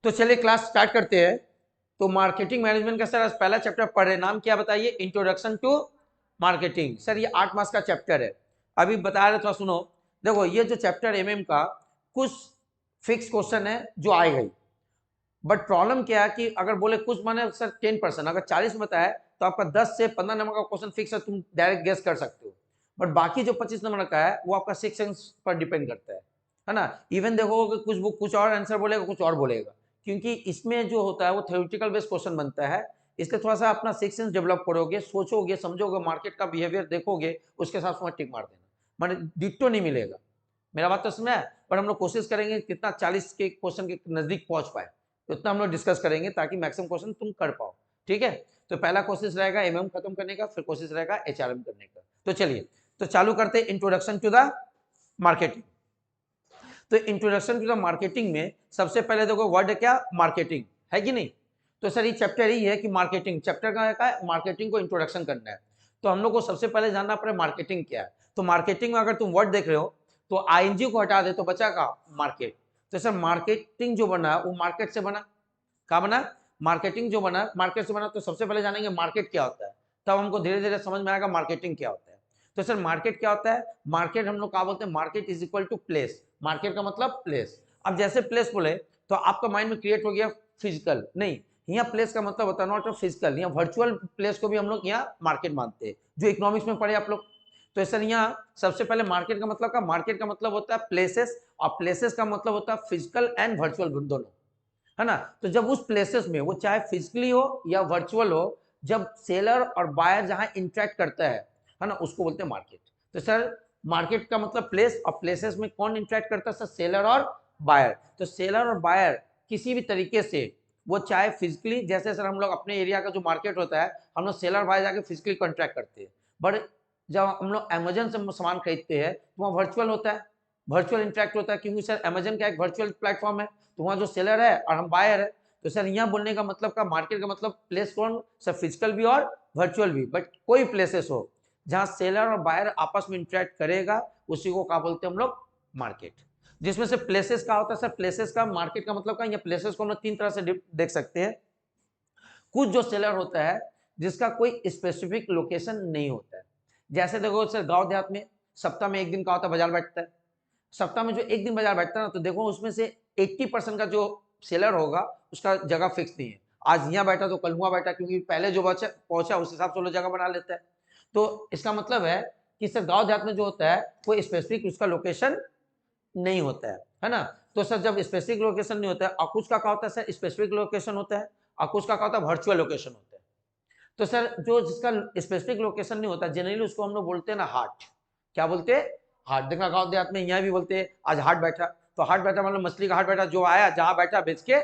तो चलिए class start करते हैं। तो मार्केटिंग मैनेजमेंट का सर आज पहला चैप्टर पढ़ रहे, नाम क्या बताइए? Introduction to marketing. सर ये 8 मार्क्स का चैप्टर है। अभी बता रहे थोड़ा सुनो। देखो ये जो चैप्टर एमएम का कुछ फिक्स क्वेश्चन है जो आएगा ही, बट प्रॉब्लम क्या है कि अगर बोले कुछ माने सर 10%, अगर 40 में बताया तो आपका 10 से 15 नंबर का क्वेश्चन फिक्स है, तुम डायरेक्ट गेस कर सकते हो। बट बाकी जो 25 नंबर का है वो आपका सेक्शंस पर डिपेंड करता है ना। इवन देखो कि कुछ बुक कुछ और आंसर बोलेगा, कुछ और बोलेगा, क्योंकि इसमें जो होता है वो थ्योरेटिकल बेस्ड क्वेश्चन बनता है। इसलिए थोड़ा सा अपना सेक्शंस डेवलप करोगे, सोचोगे, समझोगे, मार्केट का बिहेवियर देखोगे, उसके हिसाब से टिक मार देना, माने डिट्टो नहीं मिलेगा। मेरा बात तो समझ है। पर हम लोग कोशिश करेंगे कितना 40 के क्वेश्चन के नजदीक पहुंच पाए, तो इतना हम लोग डिस्कस करेंगे ताकि मैक्सिमम क्वेश्चन तुम कर पाओ। ठीक है, तो पहला कोशिश रहेगा एमएम खत्म करने का, फिर कोशिश रहेगा एचआरएम करने का। तो चलिए तो चालू करते हैं इंट्रोडक्शन टू द मार्केटिंग। तो इंट्रोडक्शन टू द मार्केटिंग में सबसे पहले देखो वर्ड क्या, मार्केटिंग है कि नहीं। तो सर ये चैप्टर ही है कि मार्केटिंग, चैप्टर का है मार्केटिंग को इंट्रोडक्शन करना है। तो हम लोग को सबसे पहले जानना पड़े मार्केटिंग क्या है। तो मार्केटिंग में अगर तुम वर्ड देख रहे हो तो आईएनजी को हटा दे तो बचा का मार्केट। तो सर मार्केटिंग जो बना वो मार्केट से बना। कहा बना? मार्केटिंग जो बना मार्केट से बना। तो सबसे पहले जानेंगे मार्केट क्या होता है, तब हमको धीरे धीरे समझ में आएगा मार्केटिंग क्या होता है। तो सर मार्केट क्या होता है? मार्केट हम लोग क्या बोलते हैं, market is equal to place. Market का मतलब प्लेस। अब जैसे प्लेस बोले तो आपका माइंड में क्रिएट हो गया फिजिकल, नहीं, यहाँ प्लेस का मतलब होता है नॉट फिजिकल, यहाँ वर्चुअल प्लेस को भी हम लोग यहाँ मार्केट मानते हैं, जो इकोनॉमिक्स में पढ़े आप लोग। तो सर यहाँ सबसे पहले मार्केट का मतलब का, मार्केट का मतलब होता है प्लेसेस, और प्लेसेस का मतलब होता है फिजिकल एंड वर्चुअल दोनों, है ना। तो जब उस प्लेसेस में वो चाहे फिजिकली हो या वर्चुअल हो, जब सेलर और बायर जहां इंटरेक्ट करता है ना, उसको बोलते हैं मार्केट। तो सर मार्केट का मतलब प्लेस, और प्लेसेस में कौन इंटरेक्ट करता है? सर सेलर और बायर। तो सेलर और बायर किसी भी तरीके से, वो चाहे फिजिकली, जैसे सर हम लोग अपने एरिया का जो मार्केट होता है हम लोग सेलर बायर जाके फिजिकली कॉन्ट्रैक्ट करते हैं, बट जब हम लोग अमेजन से सामान खरीदते हैं तो वहाँ वर्चुअल होता है, वर्चुअल इंटरेक्ट होता है, क्योंकि सर अमेजन का एक वर्चुअल प्लेटफॉर्म है। तो वहाँ जो सेलर है और हम बायर है। तो सर यहाँ बोलने का मतलब का मार्केट का मतलब प्लेस कौन? सर फिजिकल भी और वर्चुअल भी, बट कोई प्लेसेस हो जहाँ सेलर और बायर आपस में इंटरेक्ट करेगा, उसी को क्या बोलते हैं हम लोग? मार्केट। जिसमें से प्लेसेस का होता है सर, प्लेसेस का मार्केट का मतलब का, यहाँ प्लेसेस को हम लोग 3 तरह से देख सकते हैं। कुछ जो सेलर होता है जिसका कोई स्पेसिफिक लोकेशन नहीं होता है, जैसे देखो सर गांव देहात में सप्ताह में एक दिन का होता है बाजार बैठता है। सप्ताह में जो एक दिन बाजार बैठता है ना, तो देखो उसमें से 80% का जो सेलर होगा उसका जगह फिक्स नहीं है, आज यहाँ बैठा तो कल वहां बैठा, क्योंकि पहले जो बचा पहुंचा उस हिसाब से वो लोग जगह बना लेता है। तो इसका मतलब है कि सर गांव देहात में जो होता है कोई स्पेसिफिक उसका लोकेशन नहीं होता है ना। तो सर जब स्पेसिफिक लोकेशन नहीं होता है, और कुछ का क्या होता है सर, स्पेसिफिक लोकेशन होता है, और कुछ का क्या होता है, वर्चुअल लोकेशन होता है। तो सर जो जिसका स्पेसिफिक लोकेशन नहीं होता जनरली उसको हम लोग बोलते हैं ना हाट। क्या बोलते हैं? हाट। देखा गांव देहात में यहाँ भी बोलते हैं आज हाट बैठा, तो हाट बैठा मतलब मछली का हाट बैठा, जो आया जहां बैठा बेच के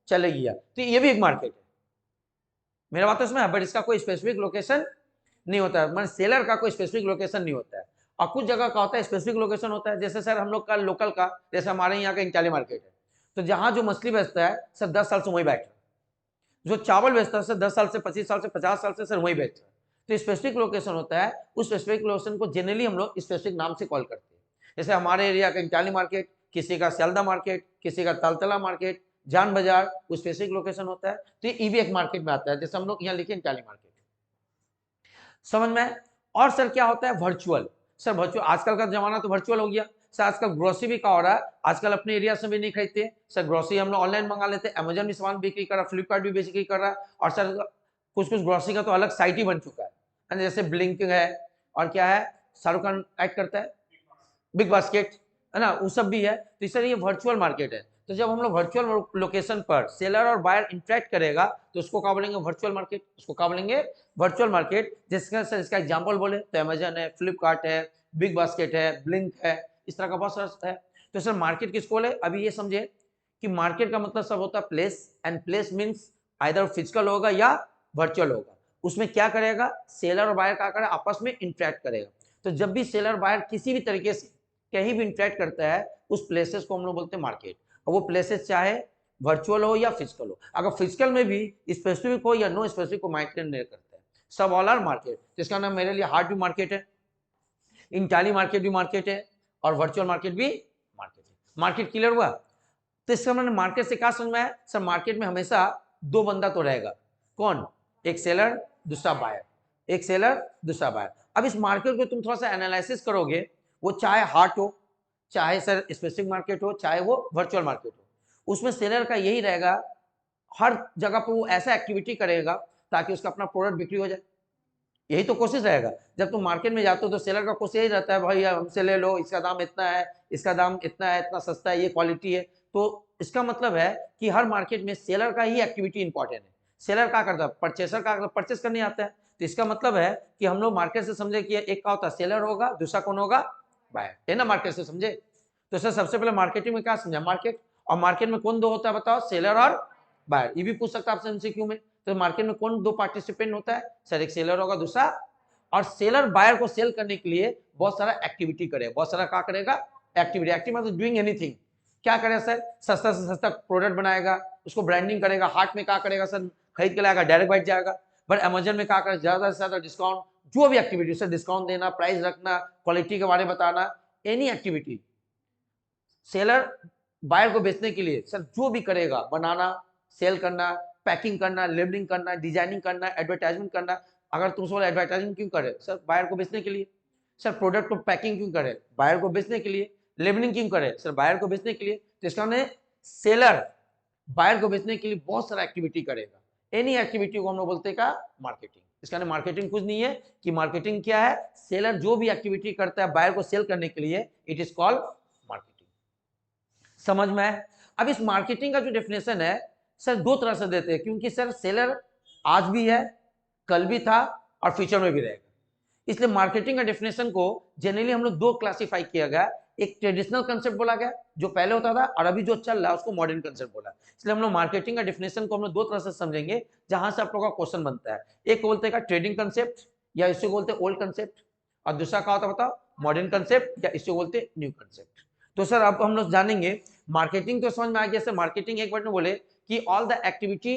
चले गया, तो ये भी एक मार्केट है। मेरा बात तो इसमें, बट इसका कोई स्पेसिफिक लोकेशन नहीं होता है, मतलब सेलर का कोई स्पेसिफिक लोकेशन नहीं होता है। और कुछ जगह का होता है स्पेसिफिक लोकेशन होता है, जैसे सर हम लोग का लोकल का, जैसे हमारे यहाँ का इंटाली मार्केट है, तो जहां जो मछली बेचता है सर 10 साल से वही बैठा, जो चावल बेचता है सर 10 साल से, 25 साल से, 50 साल से सर वही बेच रहा है। तो स्पेसिफिक लोकेशन होता है, उस स्पेसिफिक लोकेशन को जनरली हम लोग स्पेसिफिक नाम से कॉल करते हैं। जैसे हमारे एरिया का इंटाली मार्केट, किसी का सियालदा मार्केट, किसी का तालतला मार्केट, जान बाजार, वो स्पेसिफिक लोकेशन होता है। तो ये भी एक मार्केट में आता है, जैसे हम लोग यहाँ लिखे इंटाली मार्केट। समझ में? और सर क्या होता है वर्चुअल? सर वर्चुअल आजकल का जमाना तो वर्चुअल हो गया सर। आजकल ग्रोसरी भी क्या हो रहा है, आजकल अपने एरिया से भी नहीं खरीदते सर, ग्रोसरी हम लोग ऑनलाइन मंगा लेते हैं, अमेजन भी सामान बिक्री कर रहा है, फ्लिपकार्ट भी बिक्री कर रहा है, और सर कुछ कुछ ग्रोसरी का तो अलग साइट ही बन चुका है, जैसे ब्लिंक है, और क्या है, शाहरुख खान ऐड करता है, बिग बास्केट, है ना, वो सब भी है। तो सर ये वर्चुअल मार्केट है। तो जब हम लोग वर्चुअल लोकेशन पर सेलर और बायर इंटरेक्ट करेगा तो उसको क्या बोलेंगे? Virtual market. उसको क्या बोलेंगे? Virtual market. जिसका सर इसका एग्जांपल बोले तो अमेजन है, फ्लिपकार्ट है, बिग बास्केट है, ब्लिंक है, इस तरह का बहुत सारा है। तो सर मार्केट किसको बोले? अभी ये समझे कि मार्केट का मतलब सब होता है place, and place means either physical होगा या वर्चुअल होगा। उसमें क्या करेगा? सेलर और बायर क्या करेगा? आपस में इंटरेक्ट करेगा। तो जब भी सेलर बायर किसी भी तरीके से कहीं भी इंटरेक्ट करता है, उस प्लेसेस को हम लोग बोलते हैं मार्केट। और वो प्लेसेस चाहे वर्चुअल हो या फिजिकल हो, अगर फिजिकल में भी स्पेसिफिक हो या नो स्पेसिफिक को मार्केट नहीं करता है, सब ऑल आर मार्केट। जिसका नाम मेरे लिए हार्ट भी मार्केट है, इंटाली मार्केट भी मार्केट है, और वर्चुअल मार्केट भी मार्केट है। मार्केट क्लियर हुआ? तो इसका मैंने मार्केट से क्या समझ में आया सर, मार्केट में हमेशा दो बंदा तो रहेगा, कौन, एक सेलर दूसरा बायर, एक सेलर दूसरा बायर। अब इस मार्केट को तुम थोड़ा सा एनालिसिस करोगे, वो चाहे हार्ट हो, चाहे सर स्पेसिफिक मार्केट हो, चाहे वो वर्चुअल मार्केट हो, उसमें सेलर का यही रहेगा हर जगह पर वो ऐसा एक्टिविटी करेगा ताकि उसका अपना प्रोडक्ट बिक्री हो जाए। यही तो कोशिश रहेगा। जब तुम मार्केट में जाते हो तो सेलर का कोशिश यही रहता है, भाई हमसे ले लो, इसका दाम इतना है, इसका दाम इतना है, इतना सस्ता है, ये क्वालिटी है। तो इसका मतलब है कि हर मार्केट में सेलर का ही एक्टिविटी इंपॉर्टेंट है। सेलर क्या करता है, परचेसर का परचेस करने आता है। तो इसका मतलब है कि हम लोग मार्केट से समझे कि एक का होता है सेलर होगा, दूसरा कौन होगा, बायर, है ना, मार्केट से समझे। तो सर सबसे पहले मार्केटिंग में क्या समझा, मार्केट, और मार्केट में कौन दो होता है बताओ, सेलर और बायर। ये भी पूछ सकता है आपसे एमसीक्यू में। तो मार्केट में कौन दो पार्टिसिपेंट होता है सर, एक सेलर होगा, दूसरा, और सेलर बायर को सेल करने के लिए बहुत सारा एक्टिविटी करेगा, बहुत सारा क्या करेगा, एक्टिविटी। एक्टिविटी मतलब डूइंग एनीथिंग। क्या करेगा सर, सस्ता से सस्ता प्रोडक्ट बनाएगा, उसको ब्रांडिंग करेगा। हार्ट में क्या करेगा सर, खरीद के लाएगा, डायरेक्ट बैठ जाएगा। बट अमेजन में क्या करेगा, ज्यादा से ज्यादा डिस्काउंट, जो भी एक्टिविटी सर, डिस्काउंट देना, प्राइस रखना, क्वालिटी के बारे में बताना, एनी एक्टिविटी सेलर बायर को बेचने के लिए सर जो भी करेगा, बनाना, सेल करना, पैकिंग करना, लेबलिंग करना, डिजाइनिंग करना, एडवर्टाइजमेंट करना। अगर तुम सोच एडवर्टाइजमेंट क्यों करे सर, बायर को बेचने के लिए। सर प्रोडक्ट को पैकिंग क्यों करे, बायर को बेचने के लिए। लेबलिंग क्यों करे सर, बायर को बेचने के लिए। तो इसका मतलब सेलर बायर को बेचने के लिए बहुत सारा एक्टिविटी करेगा। एनी एक्टिविटी को हम लोग बोलते हैं का मार्केटिंग। इसका मार्केटिंग कुछ नहीं है कि मार्केटिंग क्या है, सेलर जो भी एक्टिविटी करता है बायर को सेल करने के लिए, इट इज कॉल्ड मार्केटिंग। समझ में आए। अब इस मार्केटिंग का जो डेफिनेशन है सर दो तरह से देते हैं, क्योंकि सर सेलर आज भी है, कल भी था, और फ्यूचर में भी रहेगा। इसलिए मार्केटिंग का डेफिनेशन को जनरली हम लोग दो क्लासिफाई किया गया। एक ट्रेडिशनल कंसेप्ट बोला गया जो पहले होता था, और अभी जो चल रहा है उसको मॉडर्न कंसेप्ट बोला। इसलिए हम लोग मार्केटिंग का डेफिनेशन को हम लोग दो तरह से समझेंगे, जहां से आप लोगों का क्वेश्चन बनता है। एक बोलते हैं ट्रेडिंग कंसेप्ट, या इसको बोलते हैं ओल्ड कंसेप्ट, और दूसरा क्या होता है बताओ, मॉडर्न कंसेप्ट, या इसको बोलते हैं न्यू कंसेप्ट। तो सर अब हम लोग जानेंगे मार्केटिंग, तो समझ में आ गया सर। मार्केटिंग एक वर्ड में बोले कि ऑल द एक्टिविटी,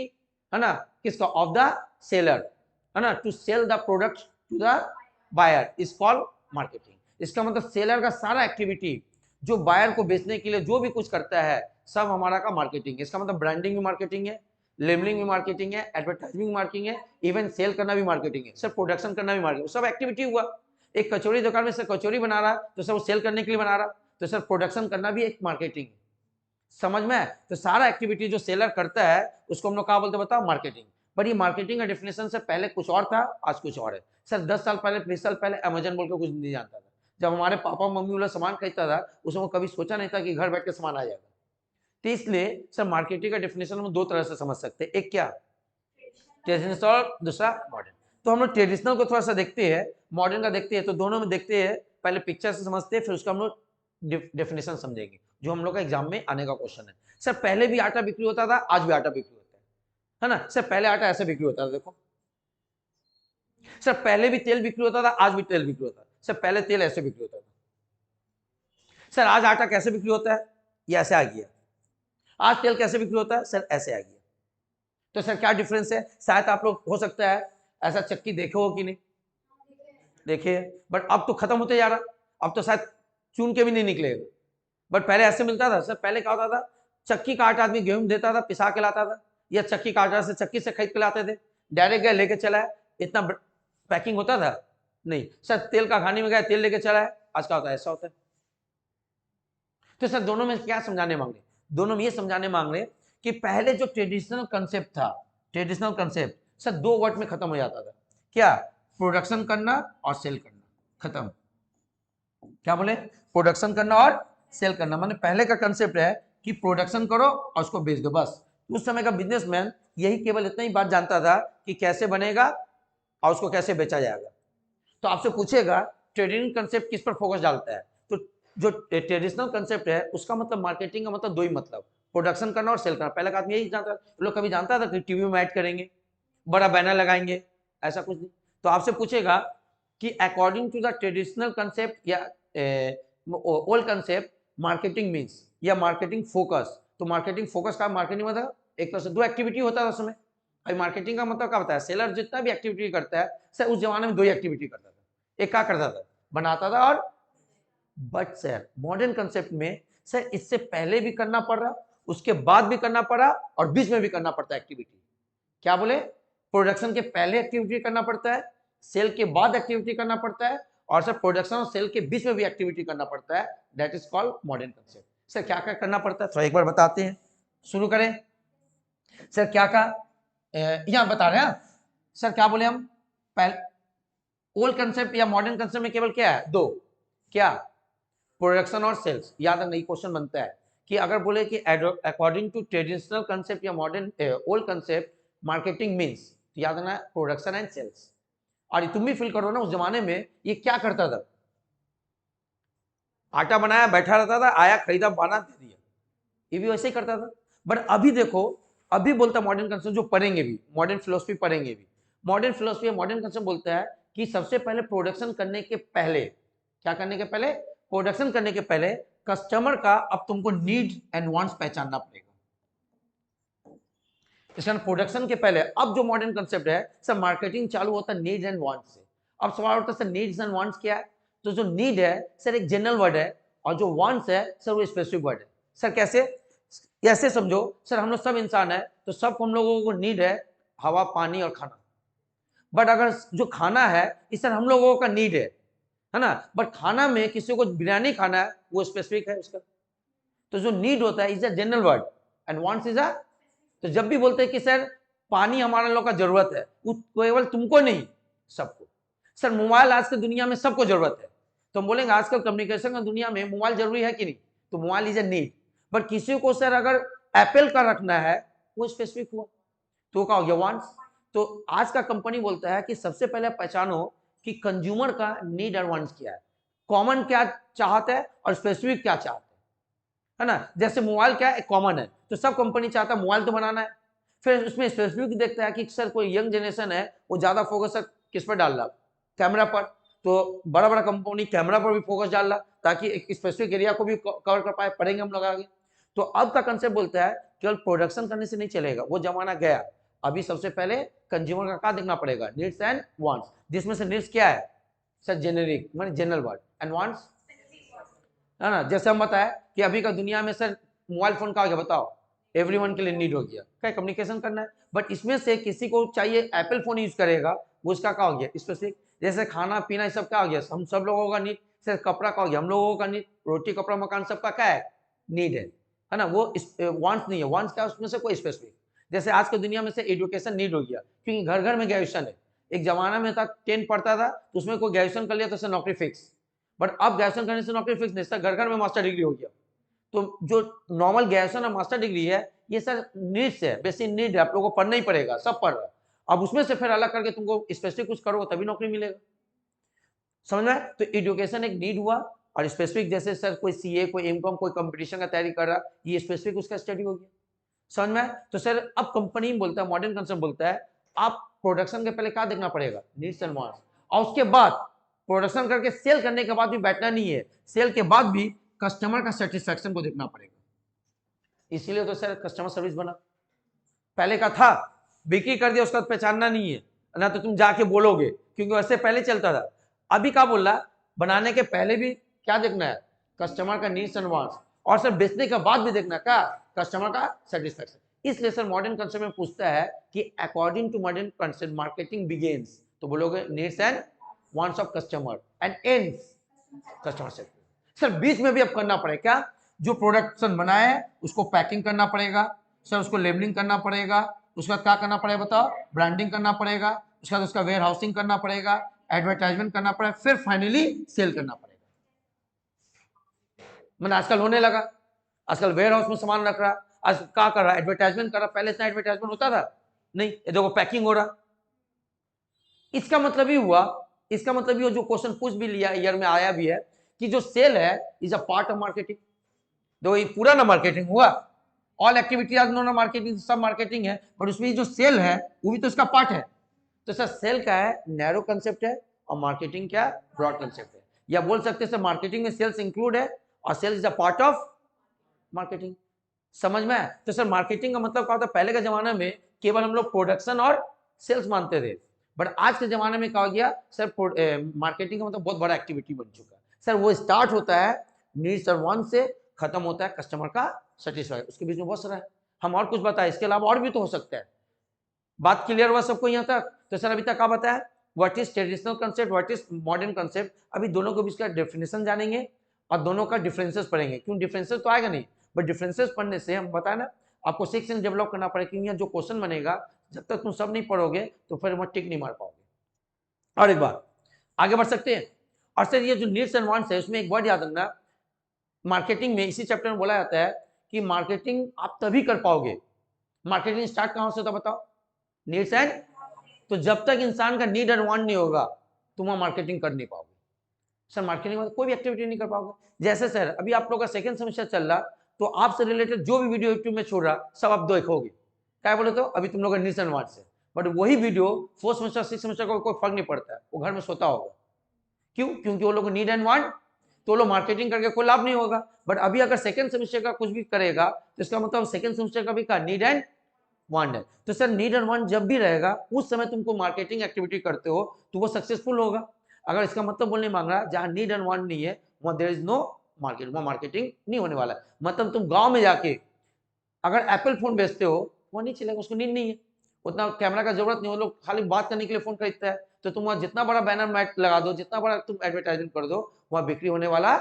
है ना, किसका, ऑफ द सेलर, है ना, to sell the product to the buyer is called marketing. इसका मतलब सेलर का सारा एक्टिविटी जो बायर को बेचने के लिए जो भी कुछ करता है, सब हमारा का मार्केटिंग है। इसका मतलब ब्रांडिंग भी मार्केटिंग है, लेबलिंग भी मार्केटिंग है, एडवर्टाइजिंग भी मार्केटिंग है, इवन सेल करना भी मार्केटिंग है, सर प्रोडक्शन करना भी मार्केटिंग, सब एक्टिविटी हुआ। एक कचौरी दुकान में सर कचौरी बना रहा तो सर वो सेल करने के लिए बना रहा, तो सर प्रोडक्शन करना भी एक मार्केटिंग है। समझ में। तो सारा एक्टिविटी जो सेलर करता है उसको हम लोग क्या बोलते हैं बताओ, मार्केटिंग। पर ये मार्केटिंग का डेफिनेशन से पहले कुछ और था, आज कुछ और है। सर 10 साल पहले, 20 साल पहले अमेजन बोल के कुछ नहीं जानता था। जब हमारे पापा मम्मी वाला सामान खरीदता था, उसमें कभी सोचा नहीं था कि घर बैठ के सामान आ जाएगा। तो इसलिए सर मार्केटिंग का डेफिनेशन हम दो तरह से समझ सकते हैं, एक क्या, ट्रेडिशनल, और दूसरा मॉडर्न। तो हम लोग ट्रेडिशनल को थोड़ा सा देखते हैं, मॉडर्न का देखते हैं। तो दोनों में देखते हैं, पहले पिक्चर से समझते हैं, फिर उसका हम लोग डेफिनेशन समझेंगे, जो हम लोग का एग्जाम में आने का क्वेश्चन है। सर पहले भी आटा बिक्री होता था, आज भी आटा बिक्री होता है ना। सर पहले आटा ऐसे बिक्री होता था, देखो। सर पहले भी तेल बिक्री होता था, आज भी तेल बिक्री होता है। सर पहले तेल ऐसे बिक्री होता था। सर आज आटा कैसे बिक्री होता है, ये ऐसे आ गया। आज तेल कैसे बिक्री होता है, सर ऐसे आ गया। तो सर क्या डिफरेंस है, शायद आप लोग हो सकता है ऐसा चक्की देखे हो कि नहीं देखिए, बट अब तो खत्म होते जा रहा, अब तो शायद चुन के भी नहीं निकलेगा। बट पहले ऐसे मिलता था सर। पहले क्या होता था, चक्की का आटा आदमी गेहूं देता था, पिसा के लाता था, या चक्की का आटा से चक्की से खरीद के लाते थे, डायरेक्ट गए लेके चला है। इतना पैकिंग होता था नहीं। सर तेल का खाने में गया, तेल लेके चला है, आज का होता है ऐसा होता है। तो सर दोनों में क्या समझाने मांग रहे, दोनों में ये समझाने मांग रहे कि पहले जो ट्रेडिशनल कंसेप्ट था, ट्रेडिशनल कंसेप्ट सर दो वर्ड में खत्म हो जाता था, क्या, प्रोडक्शन करना और सेल करना, खत्म। क्या बोले, प्रोडक्शन करना और सेल करना। माने पहले का कंसेप्ट है कि प्रोडक्शन करो और उसको बेच दो, बस। उस समय का बिजनेसमैन यही केवल इतना ही बात जानता था कि कैसे बनेगा और उसको कैसे बेचा जाएगा। तो आपसे पूछेगा ट्रेडिंग कंसेप्ट किस पर फोकस डालता है, तो जो ट्रेडिशनल कंसेप्ट है उसका मतलब मार्केटिंग का मतलब दो ही मतलब, प्रोडक्शन करना और सेल करना। पहले का आदमी यही जानता, लोग कभी जानता था कि टीवी में ऐड करेंगे, बड़ा बैनर लगाएंगे, ऐसा कुछ नहीं। तो आपसे पूछेगा कि according to the traditional concept या ओल्ड कंसेप्ट, मार्केटिंग मीन्स या मार्केटिंग फोकस। तो मार्केटिंग फोकस का मार्केटिंग मतलब एक तरह से दो एक्टिविटी होता है उसमें। अभी मार्केटिंग का मतलब क्या होता है, सेलर जितना भी एक्टिविटी करता है सर उस जमाने में दो ही एक्टिविटी करता था, एक क्या करता था, बनाता था, और बट सर मॉडर्न कंसेप्ट में सर इससे पहले भी करना पड़ रहा उसके बाद भी करना पड़ा और बीच में भी करना पड़ता है एक्टिविटी। क्या बोले? प्रोडक्शन के पहले एक्टिविटी करना पड़ता है, सेल के बाद एक्टिविटी करना पड़ता है, और सर प्रोडक्शन और सेल के बीच में भी एक्टिविटी करना पड़ता है। That is called modern concept. Sir क्या क्या करना पड़ता है थोड़ा एक बार बताते हैं, शुरू करें। सर क्या क्या यहां बता रहे हैं सर, क्या बोले हम? पहले ओल्ड कंसेप्ट या मॉडर्न कंसेप्ट में केवल क्या है? दो, क्या? प्रोडक्शन और सेल्स। याद रखना, ये क्वेश्चन बनता है कि अगर बोले कि अकॉर्डिंग टू ट्रेडिशनल कंसेप्ट या modern old concept marketing means, तो याद रखना प्रोडक्शन एंड सेल्स। और तुम भी फील करो ना, उस जमाने में ये क्या करता था? आटा बनाया, बैठा रहता था, आया खरीदा, बना, दे दिया, ये भी वैसे ही करता था। बट अभी देखो, अभी बोलता मॉडर्न कंसेप्ट जो पढ़ेंगे भी, मॉडर्न फिलोसफी पढ़ेंगे भी, मॉडर्न फिलोसफी या मॉडर्न कंसेप्ट बोलता है कि सबसे पहले प्रोडक्शन करने के पहले, क्या करने के पहले? प्रोडक्शन करने के पहले कस्टमर का अब तुमको नीड एंड वांट्स पहचानना पड़ेगा। इसलिए प्रोडक्शन के पहले अब जो मॉडर्न कंसेप्ट है सर, मार्केटिंग चालू होता है नीड्स एंड वांट्स से। अब सवाल उठता है सर नीड्स एंड वांट्स क्या है? तो जो नीड है सर एक जनरल वर्ड है, और जो वांट्स है सर वो स्पेसिफिक वर्ड है। सर कैसे? ऐसे समझो सर, हम लोग सब इंसान है, तो सब हम लोगों को नीड है हवा, पानी और खाना। बट अगर जो खाना है इस सर हम लोगों का नीड है ना, बट खाना में किसी को बिरयानी खाना है वो स्पेसिफिक है उसका। तो जो नीड होता है is a general word and wants is a, तो जब भी बोलते हैं कि सर पानी हमारा लोग का जरूरत है, वो केवल तुमको नहीं सबको। सर मोबाइल आज की दुनिया में सबको जरूरत है, तो हम बोलेंगे आजकल कम्युनिकेशन की दुनिया में मोबाइल जरूरी है कि नहीं? तो mobile is a need. But किसी को सर अगर एप्पल का रखना है वो स्पेसिफिक हुआ, तो क्या हो गया? वांट्स। तो आज का कंपनी बोलता है कि सबसे पहले पहचानो कि कंज्यूमर का नीड और वांट्स क्या है, कॉमन क्या चाहता है और स्पेसिफिक क्या चाहता है ना। जैसे मोबाइल क्या है? कॉमन है, तो सब कंपनी चाहता है मोबाइल तो बनाना है। फिर उसमें स्पेसिफिक देखता है कि सर कोई यंग जनरेशन है, वो ज्यादा फोकस सर किस पर डाल रहा? कैमरा पर। तो बड़ा बड़ा कंपनी कैमरा पर भी फोकस डाल रहा, ताकि एक स्पेसिफिक एरिया को भी कवर कर पाए। पढ़ेंगे हम लोग आगे। तो अब का कंसेप्ट बोलता है केवल प्रोडक्शन करने से नहीं चलेगा, वो जमाना गया। अभी सबसे पहले कंज्यूमर का क्या देखना पड़ेगा? नीड्स एंड वांट्स, जिसमें से नीड्स क्या है सर? जेनेरिक माने जनरल वर्ड, एंड वांट्स है ना। जैसे हम बताए कि अभी का दुनिया में सर मोबाइल फोन का हो गया, बताओ एवरीवन के लिए नीड हो गया, क्या कम्युनिकेशन करना है। बट इसमें से किसी को चाहिए एप्पल फोन यूज करेगा, वो उसका क्या हो गया? स्पेसिफिक। जैसे खाना पीना ये सब क्या हो गया? हम सब लोगों का नीड। सर कपड़ा का हो गया, हम लोगों का नीड। रोटी कपड़ा मकान सबका क्या है? नीड है ना। वो वांट्स नहीं है। वांट्स क्या? उसमें से कोई स्पेसिफिक। जैसे आज की दुनिया में से एजुकेशन नीड हो गया, क्योंकि घर घर में ग्रेजुएशन है। एक जमाना में था 10 पढ़ता था, तो उसमें कोई ग्रेजुएशन कर लिया तो सर नौकरी फिक्स। बट अब ग्रेजुएशन करने से नौकरी फिक्स नहीं सर, घर घर में मास्टर डिग्री हो गया। तो जो नॉर्मल ग्रेजुएशन और मास्टर डिग्री है ये सर नीड्स है, बेसिक नीड है, आप लोगों को पढ़ना ही पड़ेगा, सब पढ़ रहा है। अब उसमें से फिर अलग करके तुमको स्पेसिफिक कुछ करोगे तभी नौकरी मिलेगा, समझ में? तो एजुकेशन एक नीड हुआ, और स्पेसिफिक जैसे सर कोई सीए, कोई एमकॉम, कोई कंपटीशन का तैयारी कर रहा, ये स्पेसिफिक उसका स्टडी हो गया, समझ में? तो सर अब कंपनी बोलता है, मॉडर्न कंसेप्ट बोलता है आप प्रोडक्शन के पहले क्या देखना पड़ेगा? Needs and wants. और उसके बाद प्रोडक्शन करके सेल करने के बाद भी बैठना नहीं है, सेल के बाद भी कस्टमर का सेटिस्फैक्शन को देखना पड़ेगा। इसीलिए तो सर कस्टमर सर्विस बना। पहले का था बिक्री कर दिया, उसका पहचानना नहीं है ना, तो तुम जाके बोलोगे, क्योंकि वैसे पहले चलता था। अभी क्या बोल रहा? बनाने के पहले भी क्या देखना है? कस्टमर का नीड्स एंड वांट्स। और सर बेचने के बाद भी देखना क्या? कस्टमर का सेटिस्फैक्शन। इसलिए सर मॉडर्न कंसेप्ट में पूछता है कि according to modern concept marketing begins, तो बोलोगे needs and wants of customer and ends customer satisfaction. Sir बीच में भी अब करना पड़ेगा क्या? जो प्रोडक्शन बनाया है उसको पैकिंग करना पड़ेगा सर, उसको लेबलिंग करना पड़ेगा, उसका क्या करना पड़ेगा बताओ? ब्रांडिंग करना पड़ेगा, उसके बाद उसका वेयर हाउसिंग करना पड़ेगा, एडवर्टाइजमेंट करना पड़ेगा, फिर फाइनली सेल करना पड़ेगा। मैंने आजकल होने लगा, आजकल वेयर हाउस में सामान रख रहा, आज क्या कर रहा? एडवर्टाइजमेंट कर रहा। पहले इतना एडवर्टाइजमेंट होता था नहीं, ये देखो पैकिंग हो रहा। इसका मतलब ही हुआ, इसका मतलब ही जो क्वेश्चन पूछ भी लिया ईयर में आया भी है कि जो सेल है is a part of marketing. देखो ये पूरा ना मार्केटिंग हुआ, ऑल एक्टिविटी आज नो ना मार्केटिंग, सब मार्केटिंग है, पर उसमें जो सेल है वो भी तो इसका पार्ट है। तो सर सेल का है नैरो कंसेप्ट है, और मार्केटिंग क्या? ब्रॉड कंसेप्ट है। या बोल सकते हैं सर मार्केटिंग में सेल्स इंक्लूड है, और sales is a part of marketing, समझ में? तो सर मार्केटिंग का मतलब क्या होता है? पहले के जमाने में केवल हम लोग प्रोडक्शन और सेल्स मानते थे, बट आज के जमाने में क्या हो गया सर? मार्केटिंग का मतलब बहुत बड़ा एक्टिविटी बन चुका है सर। वो स्टार्ट होता है नीड्स और वांट्स से, खत्म होता है कस्टमर का सेटिस्फाई, उसके बीच में बहुत सारा है। हम और कुछ बताए, इसके अलावा और भी तो हो सकता है। बात क्लियर हुआ सबको यहाँ तक? तो सर अभी तक क्या बताया, what is traditional concept, what is modern concept. अभी दोनों के बीच का डेफिनेशन जानेंगे और दोनों का डिफरेंसेस पढ़ेंगे। क्यों डिफरेंसेस तो आएगा नहीं, बट डिफरेंसेस पढ़ने से हम बताए ना, आपको सेक्शन डेवलप करना पड़ेगा। क्योंकि जो क्वेश्चन बनेगा जब तक तुम सब नहीं पढ़ोगे तो फिर वो टिक नहीं मार पाओगे। और एक बार आगे बढ़ सकते हैं। और सर ये जो नीड्स एंड वांट्स है, उसमें एक वर्ड याद रखना, मार्केटिंग में इसी चैप्टर में बोला जाता है कि मार्केटिंग आप तभी कर पाओगे। मार्केटिंग स्टार्ट कहां से होता बताओ, नीड्स एंड। तो जब तक इंसान का नीड एंड वांट नहीं होगा तुम वहां मार्केटिंग कर नहीं पाओगे। सर मार्केटिंग में कोई भी एक्टिविटी नहीं कर पाओगे। जैसे सर अभी आप लोग का सेकंड सेमेस्टर चल रहा, तो आपसे रिलेटेड जो भी वीडियो यूट्यूब में छोड़ रहा सब आप देखोगे। क्या बोले तो अभी तुम लोग का नीड्स एंड वांट्स है, बट वही video fourth semester six semester को कोई फर्क नहीं पड़ता है, वो घर में सोता होगा। क्यों? क्योंकि वो लोग नीड एंड वांट, तो लोग मार्केटिंग करके कोई लाभ नहीं होगा। बट अभी अगर सेकंड सेमेस्टर का कुछ भी करेगा तो इसका मतलब सेकंड सेमेस्टर का भी का नीड एंड वांट है। तो सर नीड एंड वांट जब भी रहेगा उस समय तुमको मार्केटिंग एक्टिविटी करते हो तो वो सक्सेसफुल होगा। अगर इसका मतलब बोलने मांग रहा है जहां नीड एंड वांट नहीं है वहां देयर इज नो मार्केट, वहां मार्केटिंग नहीं होने वाला है। मतलब तुम गांव में जाके अगर एप्पल फोन बेचते हो वहां नहीं चलेगा, उसको नीड नहीं है, उतना कैमरा का जरूरत नहीं, वो लोग खाली बात करने के लिए फोन खरीदता है। तो तुम वहां जितना बड़ा बैनर मैट लगा दो, जितना बड़ा तुम एडवर्टाइजमेंट कर दो, वहां बिक्री होने वाला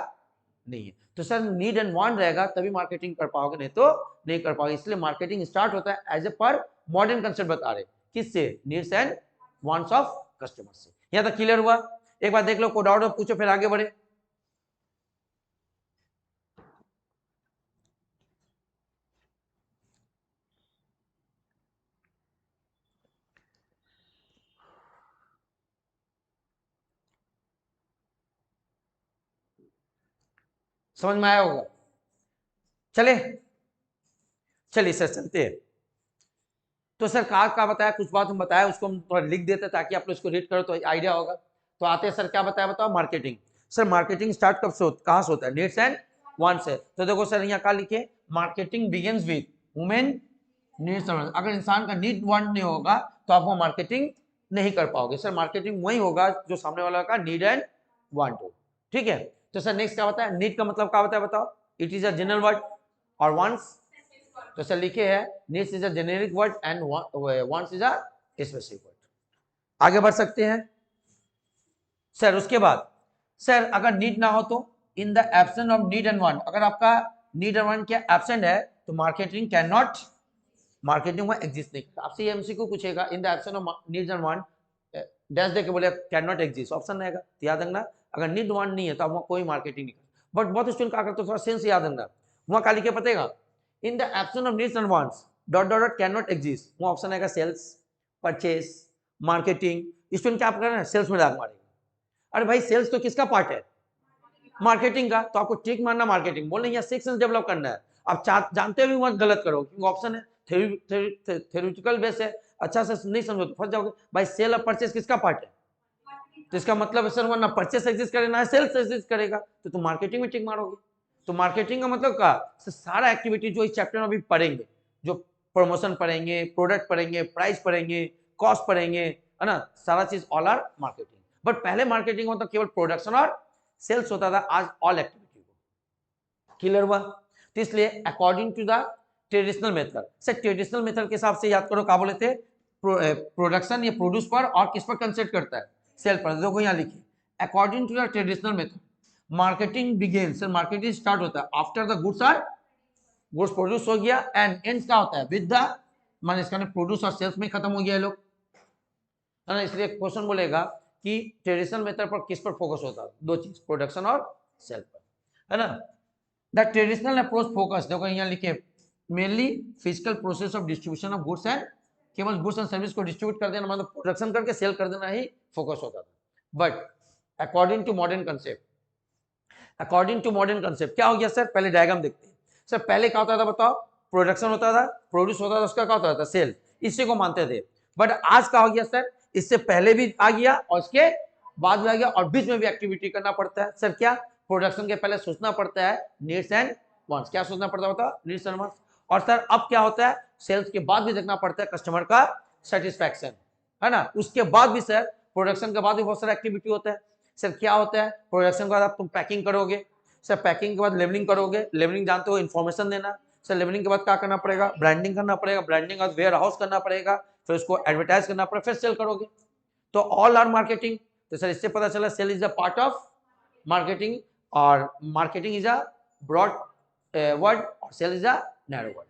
नहीं है। तो सर नीड एंड वांट रहेगा तभी मार्केटिंग कर पाओगे, नहीं तो नहीं कर पाओगे। इसलिए मार्केटिंग स्टार्ट होता है एज ए पर मॉडर्न कंसेप्ट बता रहे, किससे, needs and wants of customer से। यहां तक क्लियर हुआ? एक बार देख लो, कोई डाउट पूछो फिर आगे बढ़े। समझ में आया होगा? चले चलिए सर चलते हैं। तो सर कहा बताया, कुछ बात हम बताया उसको हम थोड़ा लिख देते ताकि आप लोग इसको रीड करो तो आइडिया होगा। तो आते हैं सर, क्या बताया बताओ, मार्केटिंग। सर मार्केटिंग स्टार्ट कब से कहां से होता है, नीड्स एंड वांट्स से। तो देखो सर यहाँ क्या लिखे, marketing begins with women needs. अगर इंसान का नीड वांट नहीं होगा तो आप वो मार्केटिंग नहीं कर पाओगे। सर मार्केटिंग वही होगा जो सामने वाला का नीड एंड वांट हो। ठीक है। तो सर नेक्स्ट क्या बताया, नीड का मतलब क्या बताया बताओ, it is a general word, और वांट्स, तो सर लिखे है needs is a generic word and wants is a specific word. आगे बढ़ सकते हैं सर। उसके बाद सर अगर नीड ना हो तो, इन the absence of need and want, अगर आपका नीड एंड वांट के एब्सेंट है तो मार्केटिंग कैन नॉट, मार्केटिंग में एग्जिस्ट नहीं करता। आपसे ये एमसीक्यू पूछेगा, इन the absence of needs and want dash देके बोले कैन नॉट एग्जिस्ट, ऑप्शन रहेगा। तो याद रखना अगर नीड वांट नहीं है तो आप वहां कोई मार्केटिंग नहीं करता। बट बहुत स्टूडेंट क्या करते, थोड़ा सेंस याद रखना, वहां क्या लिखे पतेगा, in the absence of needs and wants dot dot dot can not exist, वो ऑप्शन आएगा सेल्स, परचेस, मार्केटिंग। स्टूडेंट क्या कर रहे हैं, सेल्स में दाग मारेगा। अरे भाई सेल्स तो किसका पार्ट है, मार्केटिंग का। तो आपको टिक मारना मार्केटिंग, बोलना यहाँ सेक्शन डेवलप करना है। आप जानते हुए मत गलत करो, क्योंकि ऑप्शन है थ्योरेटिकल बेस है, अच्छा से नहीं समझो तो फंस जाओगे। भाई सेल और परचेस किसका पार्ट है, तो इसका मतलब है सर ना परचेस एग्जिस्ट करे ना सेल्स एग्जिस्ट करेगा, तो तुम मार्केटिंग में टिक मारोगे। तो मार्केटिंग का मतलब क्या, सारा एक्टिविटी जो इस चैप्टर में अभी पढ़ेंगे, जो प्रमोशन पढ़ेंगे, प्रोडक्ट पढ़ेंगे, प्राइस पढ़ेंगे, कॉस्ट पढ़ेंगे, है ना, सारा चीज ऑल आर मार्केटिंग। बट पहले मार्केटिंग मतलब केवल प्रोडक्शन और सेल्स होता था, आज ऑल एक्टिविटी को। क्लियर हुआ? तो इसलिए according to the traditional method, sir traditional method के हिसाब से याद करो क्या बोले थे, प्रोडक्शन या प्रोड्यूस पर और किस पर कंसेंट्रेट करता है, सेल पर। देखो यहाँ लिखिए, according to the traditional method marketing begin, sir marketing start होता है after the goods are, goods produce हो गया, एंड एंड्स क्या होता है विद द, मान इसका प्रोड्यूस और सेल्स में खत्म हो गया है लोग, है ना। इसलिए क्वेश्चन बोलेगा कि ट्रेडिशनल मेथड पर किस पर फोकस होता है, दो चीज, प्रोडक्शन और सेल पर, है ना। द ट्रेडिशनल अप्रोच फोकस, देखो यहाँ लिखे, mainly physical process of distribution of goods and, केवल गुड्स एंड सर्विस को डिस्ट्रीब्यूट कर देना, मतलब प्रोडक्शन करके सेल कर देना ही फोकस होता था। But according to modern concept, according to modern concept क्या हो गया सर, पहले डायग्राम देखते हैं। सर पहले क्या होता था बताओ, प्रोडक्शन होता था, प्रोड्यूस होता था, उसका क्या होता था, सेल, इसी को मानते थे। बट आज क्या हो गया सर, इससे पहले भी आ गया और इसके बाद भी आ गया, और बीच में भी एक्टिविटी करना पड़ता है। सर क्या, प्रोडक्शन के पहले सोचना पड़ता है नीड्स एंड वांट्स, क्या सोचना पड़ता होता है, नीड्स एंड वांट्स। और सर अब क्या होता है, सेल्स के बाद भी देखना पड़ता है कस्टमर का सेटिस्फैक्शन, है ना। उसके बाद भी सर, प्रोडक्शन के बाद भी बहुत सारा एक्टिविटी होता है। सर क्या होता है, प्रोडक्शन के बाद आप तुम पैकिंग करोगे, सर पैकिंग के बाद लेवलिंग करोगे, लेवलिंग जानते हो इन्फॉर्मेशन देना, सर लेबलिंग के बाद क्या करना पड़ेगा, ब्रांडिंग करना पड़ेगा, ब्रांडिंग का वेयर हाउस करना पड़ेगा, फिर उसको एडवर्टाइज करना पड़ेगा, फिर सेल करोगे, तो ऑल आर मार्केटिंग। तो सर इससे पता चला sell is a part of marketing, और marketing is a broad word और sell is a narrow word.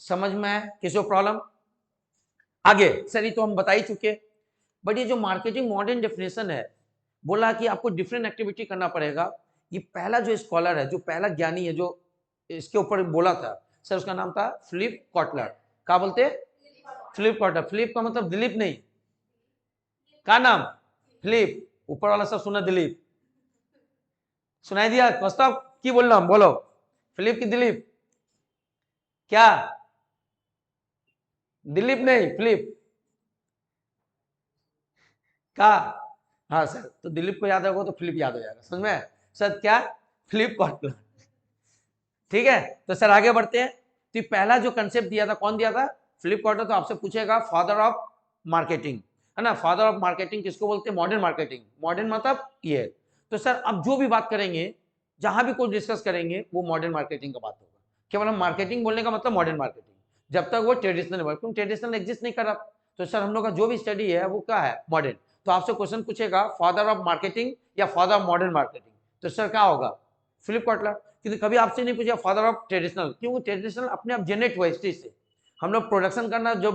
समझ में है? किसी को प्रॉब्लम? आगे सर ये तो हम बता ही चुके, बट ये जो मार्केटिंग मॉडर्न डेफिनेशन है, बोला कि आपको डिफरेंट एक्टिविटी करना पड़ेगा। ये पहला जो स्कॉलर है, जो पहला ज्ञानी है जो इसके ऊपर बोला था सर, उसका नाम था फिलिप कॉटलर। क्या बोलते? Philip Kotler. फिलिप का मतलब दिलीप नहीं, क्या नाम? फिलिप। ऊपर वाला सब सुना दिलीप, सुनाई दिया? प्रस्ताव की बोल रहा हूं, बोलो। फिलिप की दिलीप? क्या? दिलीप नहीं, फिलिप का। हाँ सर, तो दिलीप को याद रखो तो फिलिप याद हो जाएगा, समझ में? सर क्या? Philip Kotler. ठीक है, तो सर आगे बढ़ते हैं। तो पहला जो कंसेप्ट दिया था, कौन दिया था? Philip Kotler. तो आपसे पूछेगा फादर ऑफ मार्केटिंग, है ना? फादर ऑफ मार्केटिंग किसको बोलते हैं? Modern marketing. मॉडर्न मतलब ये। तो सर अब जो भी बात करेंगे, जहां भी कोई डिस्कस करेंगे, वो मॉडर्न मार्केटिंग का बात होगा। केवल हम मार्केटिंग बोलने का मतलब मॉडर्न मार्केटिंग, जब तक वो ट्रेडिशनल वर्क, क्योंकि ट्रेडिशनल एग्जिस्ट नहीं कर रहा। तो सर हम लोग का जो भी स्टडी है वो क्या है? मॉडर्न। तो आपसे क्वेश्चन पूछेगा फादर ऑफ मार्केटिंग या फादर ऑफ मॉडर्न मार्केटिंग, तो सर क्या होगा? Philip Kotler. क्योंकि कभी आपसे नहीं पूछा फादर ऑफ ट्रेडिशनल, क्योंकि ट्रेडिशनल अपने आप जनरेट हुआ हिस्ट्री से। हम लोग प्रोडक्शन करना जो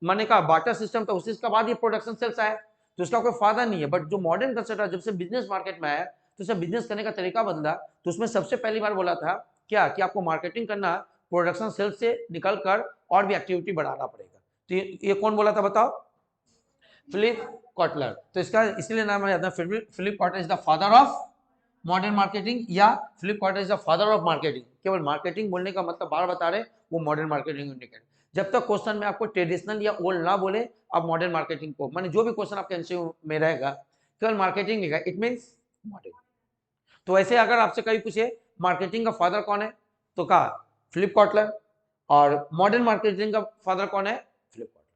मैंने कहा बाटर सिस्टम था, उसी का बाद ये प्रोडक्शन सेल्स आया, तो उसका कोई फायदा नहीं है। बट जो मॉडर्न कंसेप्ट है, जब से बिजनेस मार्केट में आया, तो सब बिजनेस करने का तरीका बदला। तो उसमें सबसे पहली बार बोला था क्या कि आपको मार्केटिंग करना प्रोडक्शन सेल्स से निकल कर और भी एक्टिविटी बढ़ाना पड़ेगा। तो ये कौन बोला था बताओ? Philip Kotler. तो इसका इसलिए नाम है Philip Kotler is the father of modern marketing, या Philip Kotler is the father of marketing. केवल मार्केटिंग बोलने का मतलब बार बता रहे, वो मॉडर्न मार्केटिंग इंडिकेट। जब तक क्वेश्चन में आपको ट्रेडिशनल या ओल्ड ना बोले, आप मॉडर्न मार्केटिंग को, माने जो भी क्वेश्चन आपके एमसीक्यू में रहेगा, केवल मार्केटिंग लिखा, इट मींस मॉडर्न। तो ऐसे अगर आपसे कभी पूछे मार्केटिंग का फादर कौन है, तो कहा फिलिप कॉटलर, और मॉडर्न मार्केटिंग का फादर कौन है? Philip Kotler.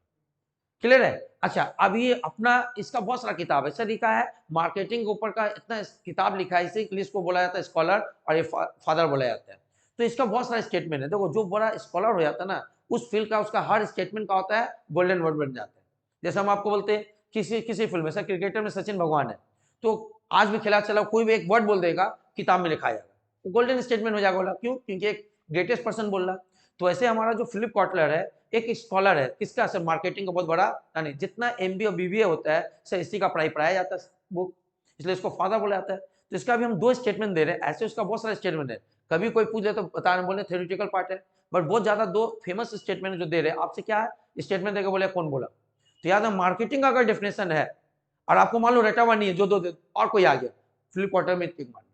क्लियर है? अच्छा, अब ये अपना इसका बहुत सारा किताब है सर, लिखा है मार्केटिंग के ऊपर का, इतना किताब लिखा है, इसी इसको बोला जाता है स्कॉलर, और ये फादर बोला जाता है। तो इसका बहुत सारा स्टेटमेंट है। देखो जो बड़ा स्कॉलर हो जाता है ना, उस फील्ड का उसका हर स्टेटमेंट का होता है गोल्डन वर्ड बन जाता है। जैसे हम आपको बोलते हैं किसी किसी फील्ड में, सर क्रिकेटर में सचिन भगवान है, तो आज भी खिला चला कोई भी एक वर्ड बोल देगा, किताब में लिखा जाएगा, वो गोल्डन स्टेटमेंट हो जाएगा। बोला क्यों? क्योंकि एक ग्रेटेस्ट पर्सन बोल रहा। तो ऐसे हमारा जो फिलिप कॉटलर है, एक स्कॉलर है किसका? सर मार्केटिंग का बहुत बड़ा, यानी जितना एमबीए और बीबीए होता है सर इसी का पढ़ाया जाता है बुक, इसलिए इसको फादर बोला जाता है। तो इसका भी हम दो स्टेटमेंट दे रहे हैं, ऐसे उसका बहुत सारा स्टेटमेंट है। कभी कोई पूछ ले तो बता रहे, बोले थ्योरेटिकल पार्ट है, बट बहुत ज्यादा दो फेमस स्टेटमेंट जो दे रहे हैं आपसे, क्या है स्टेटमेंट देकर बोले कौन बोला। तो याद है मार्केटिंग का अगर डेफिनेशन है और आपको मान लो रटा हुआ नहीं है, जो दो और कोई आ गया, फिलिप कॉटलर में टिक मारना।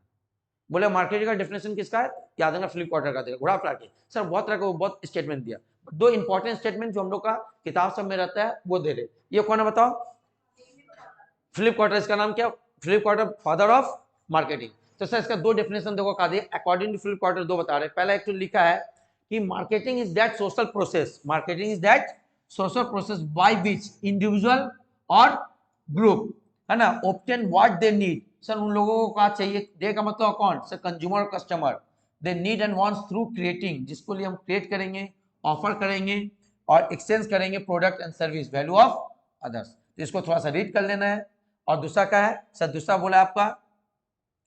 बोले मार्केटिंग का डेफिनेशन किसका है? याद है ना, फिलिप कॉटलर का देगा, घोड़ा फरा के। सर बहुत तरह का बहुत स्टेटमेंट दिया, दो इंपॉर्टेंट स्टेटमेंट जो हम लोग का किताब सब में रहता है वो दे रहे। ये कौन है बताओ? Philip Kotler. इसका नाम क्या? Philip Kotler, father of marketing. तो सर इसका दो डेफिनेशन देखो का दिए, अकॉर्डिंग टू फिलिप कॉटलर दो बता रहे। पहला एक तो लिखा है कि marketing is that social process, marketing is that social process by which individual और ग्रुप, है ना, obtain what they need. Sir उन लोगों को क्या चाहिए, दे का मतलब कौन? सर कंज्यूमर और customer. They need and wants through creating, जिसको लिए हम क्रिएट करेंगे, ऑफर करेंगे और एक्सचेंज करेंगे product and service, value of others. तो इसको थोड़ा सा रीड कर लेना है। और दूसरा क्या है सर? दूसरा बोला आपका,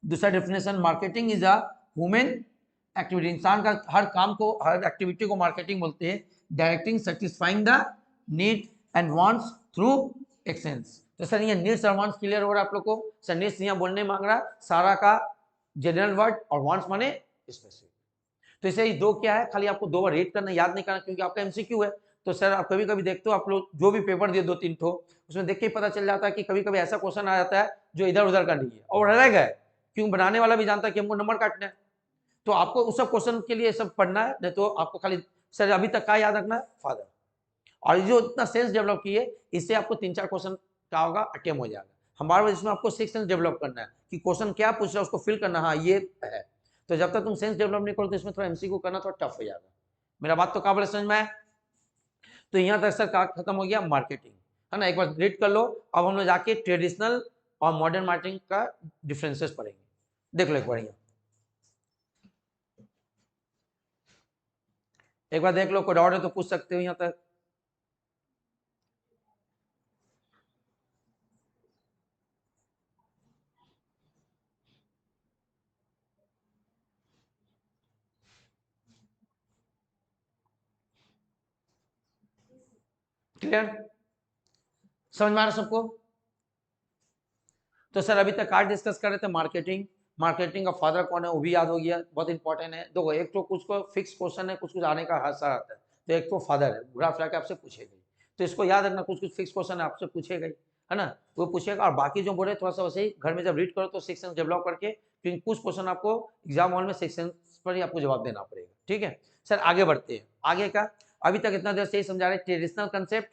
दूसरा definition, marketing is a human activity, इंसान का हर काम को, हर एक्टिविटी को मार्केटिंग बोलते हैं। Directing satisfying the need and wants through exchange. तो सर ये नीड्स और वांट्स क्लियर हो रहा है आप लोग को? सर नीड्स यहाँ बोलने मांग रहा सारा का जनरल वर्ड, और वांट्स माने स्पेसिफिक। तो इसे दो क्या है, खाली आपको दो बार रीड करना, याद नहीं करना, क्योंकि आपका एमसीक्यू है। तो सर आप कभी कभी देखते हो, आप लोग जो भी पेपर दिए दो तीन ठो, उसमें देख के ही पता चल जाता है कि कभी कभी ऐसा क्वेश्चन आ जाता है जो इधर उधर का नहीं है और रह गए, क्यों? बनाने वाला भी जानता है कि हमको नंबर काटना है। तो आपको उस सब क्वेश्चन के लिए सब पढ़ना है, नहीं तो आपको खाली सर अभी तक का याद रखना है, फादर। और जो इतना सेंस डेवलप किए, इससे आपको तीन चार क्वेश्चन क्या होगा, अटेम्प्ट हो जाएगा। हमारे इसमें आपको सिक्स सेंस डेवलप करना है कि क्वेश्चन क्या पूछ रहा है उसको फिल करना, हाँ ये है। तो जब तक तुम सेंस डेवलप नहीं करो तो इसमें थोड़ा एमसीक्यू करना थोड़ा टफ हो जाएगा। मेरा बात तो काबिल समझ में है? तो यहाँ तक सर का खत्म हो गया मार्केटिंग, है ना। एक बार रीड कर लो। अब हम लोग जाके ट्रेडिशनल और मॉडर्न मार्केटिंग का डिफरेंसेस पढ़ेंगे। देख लो एक बार यहाँ, एक बार देख लो, कोई डाउट है तो पूछ सकते हो यहाँ तक। क्लियर, समझ में आ रहा सबको? तो सर अभी तक कार्ड डिस्कस कर रहे थे मार्केटिंग, मार्केटिंग का फादर कौन है वो भी याद हो गया, बहुत इंपॉर्टेंट है। देखो एक तो कुछ को फिक्स क्वेश्चन है, कुछ कुछ आने का हर साल आता है। तो एक तो फादर है, ग्राफ लाके आपसे पूछेगा, तो इसको याद रखना, कुछ कुछ फिक्स क्वेश्चन आपसे पूछेगा है ना, वो पूछेगा। और बाकी जो बोले थोड़ा सा वैसे ही घर में जब रीड करो तो सेक्शन डेवलप करके, क्योंकि कुछ क्वेश्चन आपको एग्जाम हॉल में सेक्शन पर ही आपको जवाब देना पड़ेगा। ठीक है सर, आगे बढ़ते हैं। आगे का अभी तक इतना देर से ही समझा रहे ट्रेडिशनल कंसेप्ट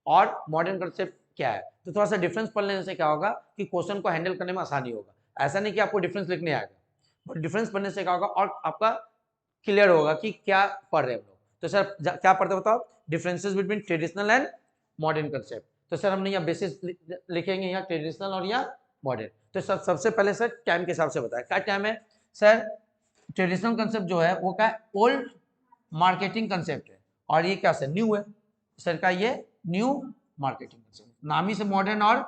और मॉडर्न कंसेप्ट क्या है। तो थोड़ा सा डिफरेंस पढ़ लेने से क्या होगा कि क्वेश्चन को हैंडल करने में आसानी होगा। ऐसा नहीं कि आपको डिफरेंस लिखने आएगा, बट डिफरेंस पढ़ने से क्या होगा और आपका क्लियर होगा कि क्या पढ़ रहे हैं हम लोग। तो सर क्या पढ़ते बताओ, differences between traditional and modern concept. तो सर हमने यहाँ बेसिस लिखेंगे, यहाँ ट्रेडिशनल और यहाँ मॉडर्न। तो सर सबसे पहले सर टाइम के हिसाब से बताया क्या टाइम है। सर ट्रेडिशनल कंसेप्ट जो है वो क्या है, ओल्ड मार्केटिंग कंसेप्ट है, और ये क्या सर न्यू है। सर का ये न्यू मार्केटिंग कंसेप्ट, नाम ही से मॉडर्न और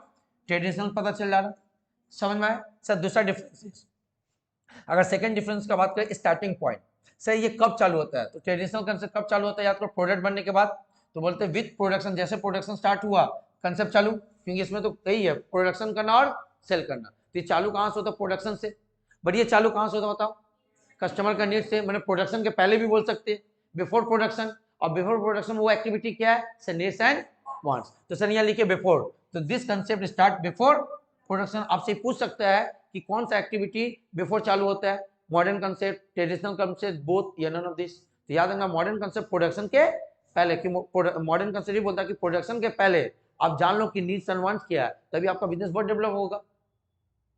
ट्रेडिशनल पता चल रहा है। समझ में आया सर? दूसरा डिफरेंस, अगर सेकंड डिफरेंस का बात करें, स्टार्टिंग पॉइंट, सर ये कब चालू होता है। तो ट्रेडिशनल कंसेप्ट कब चालू होता है, या तो प्रोडक्ट बनने के बाद, तो बोलते हैं विद प्रोडक्शन, जैसे प्रोडक्शन स्टार्ट हुआ कंसेप्ट चालू, क्योंकि इसमें तो यही है प्रोडक्शन करना और सेल करना। तो ये चालू कहाँ से होता है, प्रोडक्शन से। बट ये चालू कहाँ से होता है बताओ, कस्टमर का नीड से। मैंने प्रोडक्शन के पहले भी बोल सकते हैं, बिफोर प्रोडक्शन। और बिफोर प्रोडक्शन वो एक्टिविटी क्या है, सर नीड्स एंड वांट्स। तो सर यहाँ लिखे बिफोर, तो this concept start before production. आपसे पूछ सकता है कि कौन सा एक्टिविटी बिफोर चालू होता है, modern concept, traditional concept, both या नन ऑफ दिस। तो याद रखना मॉडर्न कंसेप्ट प्रोडक्शन के पहले, कि मॉडर्न कंसेप्ट ये बोलता है कि प्रोडक्शन के पहले आप जान लो कि नीड्स एंड वांट्स क्या है, तभी आपका बिजनेस बहुत डेवलप होगा।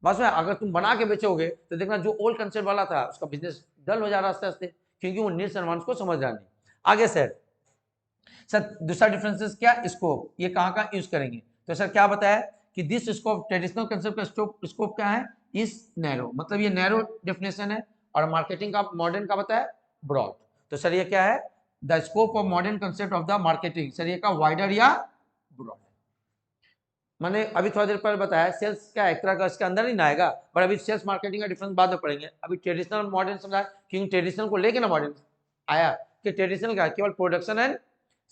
बस में अगर तुम बना के बेचोगे तो देखना जो ओल्ड कंसेप्ट वाला था उसका बिजनेस डल हो जा रहा है आस्ते आस्ते, क्योंकि वो नीड्स एंड वांट्स को समझ रहा नहीं। आगे सर दूसरा डिफरेंसेस क्या, स्कोप, ये कहाँ का यूज करेंगे। तो सर क्या बताया कि दिस स्कोप, ट्रेडिशनल कंसेप्ट का स्कोप क्या है, इस नैरो, मतलब ये नैरो डेफिनेशन है। और मार्केटिंग का मॉडर्न का बताया ब्रॉड। तो सर ये क्या है, the scope of modern concept of the marketing, sir ये का वाइडर या ब्रॉड। मैंने अभी थोड़ा देर पहले बताया सेल्स क्या एक तरह का इसके अंदर ही ना आएगा, पर अभी सेल्स मार्केटिंग का डिफरेंस बाद में पढ़ेंगे। अभी ट्रेडिशनल मॉडर्न समझा, क्योंकि ट्रेडिशनल को लेके ना मॉडर्न आया, कि ट्रेडिशनल का केवल प्रोडक्शन एंड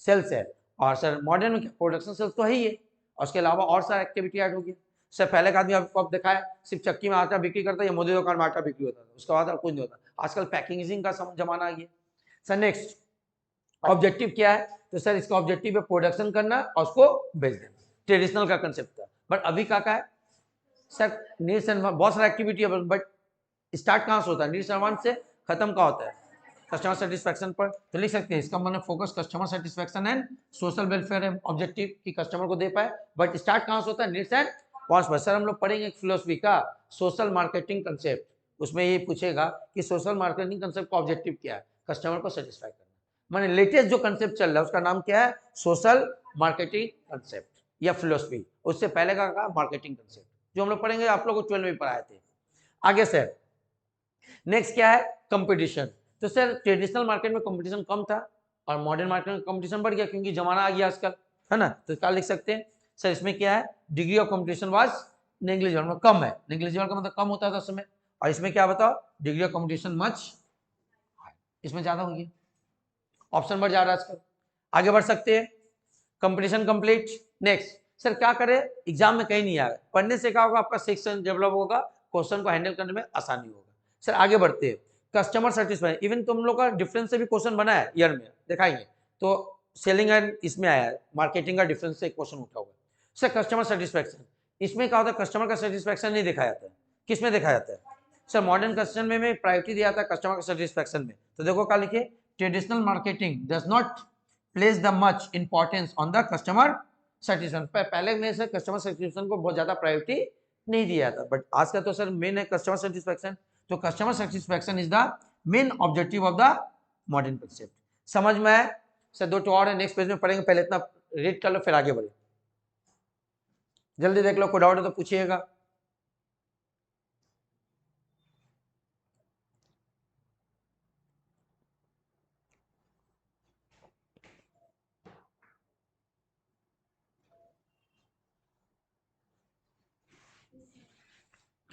सेल्स है, और सर मॉडर्न में प्रोडक्शन सेल्स तो है ही है, और उसके अलावा और सारा एक्टिविटी ऐड होगी। सर पहले का आदमी आपको अब दिखाया सिर्फ चक्की में आटा बिक्री करता है, या मोदी दुकान में आटा बिक्री होता था, उसके बाद कुछ नहीं होता। आजकल पैकेजिंग का जमाना आ गया। सर नेक्स्ट ऑब्जेक्टिव क्या है, तो सर इसका ऑब्जेक्टिव है प्रोडक्शन करना और उसको बेच देना, ट्रेडिशनल का कंसेप्ट था। बट अभी का है सर नीड्स एंड बहुत सारा एक्टिविटी है, बट स्टार्ट कहाँ से होता है, नीड्स एंड वांट्स से, खत्म कहाँ होता है, कस्टमर सेटिस्फैक्शन पर। तो लिख सकते हैं इसका मतलब focus customer satisfaction and social welfare है, ऑब्जेक्टिव कि कस्टमर को दे पाए। बट स्टार्ट कहाँ से होता है, नीड्स एंड वांट्स पर। सर हम लोग पढ़ेंगे एक फिलोसफी का सोशल मार्केटिंग कंसेप्ट, उसमें ये पूछेगा कि सोशल मार्केटिंग कंसेप्ट का ऑब्जेक्टिव क्या है, कस्टमर को सेटिस्फाई करना। मैंने लेटेस्ट जो कंसेप्ट चल रहा है उसका नाम क्या है, सोशल मार्केटिंग कंसेप्ट या फिलोसफी। उससे पहले का मार्केटिंग कंसेप्ट जो हम लोग पढ़ेंगे, आप लोग को 12 में पढ़ाए थे। आगे सर नेक्स्ट क्या है, कंपटीशन। तो सर ट्रेडिशनल मार्केट में कंपटीशन कम था और मॉडर्न मार्केट में कंपटीशन बढ़ गया, क्योंकि जमाना आ गया आजकल, है ना। तो क्या लिख सकते हैं सर, इसमें क्या है, degree of competition was negligible, मतलब कम है। नेग्लिजिबल का मतलब कम होता था उस समय, और इसमें क्या बताओ, डिग्री ऑफ कंपटीशन मच, इसमें ज्यादा होगी, ऑप्शन बढ़ जा रहा है आजकल। आगे बढ़ सकते हैं, कंपटीशन कंप्लीट। नेक्स्ट सर क्या करें, एग्जाम में कहीं नहीं आएगा, पढ़ने से क्या होगा, आपका सेक्शन डेवलप होगा, क्वेश्चन को हैंडल करने में आसानी होगा। सर आगे बढ़ते हैं, कस्टमर सेटिस्फाई, इवन तुम लोग का डिफरेंस से भी क्वेश्चन बना है ईयर में, दिखाएंगे। तो सेलिंग एंड इसमें आया है, मार्केटिंग का डिफरेंस से क्वेश्चन उठा हुआ है। सर कस्टमर सेटिस्फैक्शन, इसमें क्या होता है, कस्टमर का सेटिस्फैक्शन नहीं दिखाया जाता है, किस में दिखाया जाता है सर, मॉडर्न कस्टमर में प्रायोरिटी दिया जाता है कस्टमर का सेटिस्फैक्शन में। तो देखो क्या लिखे, traditional marketing does not place the much importance on the customer satisfaction. पहले में से कस्टमर सेटिस्फैक्शन को बहुत ज्यादा प्रायोरिटी नहीं दिया जाता, बट आज का तो सर मेन है कस्टमर सेटिस्फैक्शन। तो customer satisfaction is the main objective of the modern concept. समझ में आया सर? दो तो और है, नेक्स्ट पेज में पढ़ेंगे, पहले इतना रीड कर लो फिर आगे बढ़े। जल्दी देख लो, कोई डाउट है तो पूछिएगा।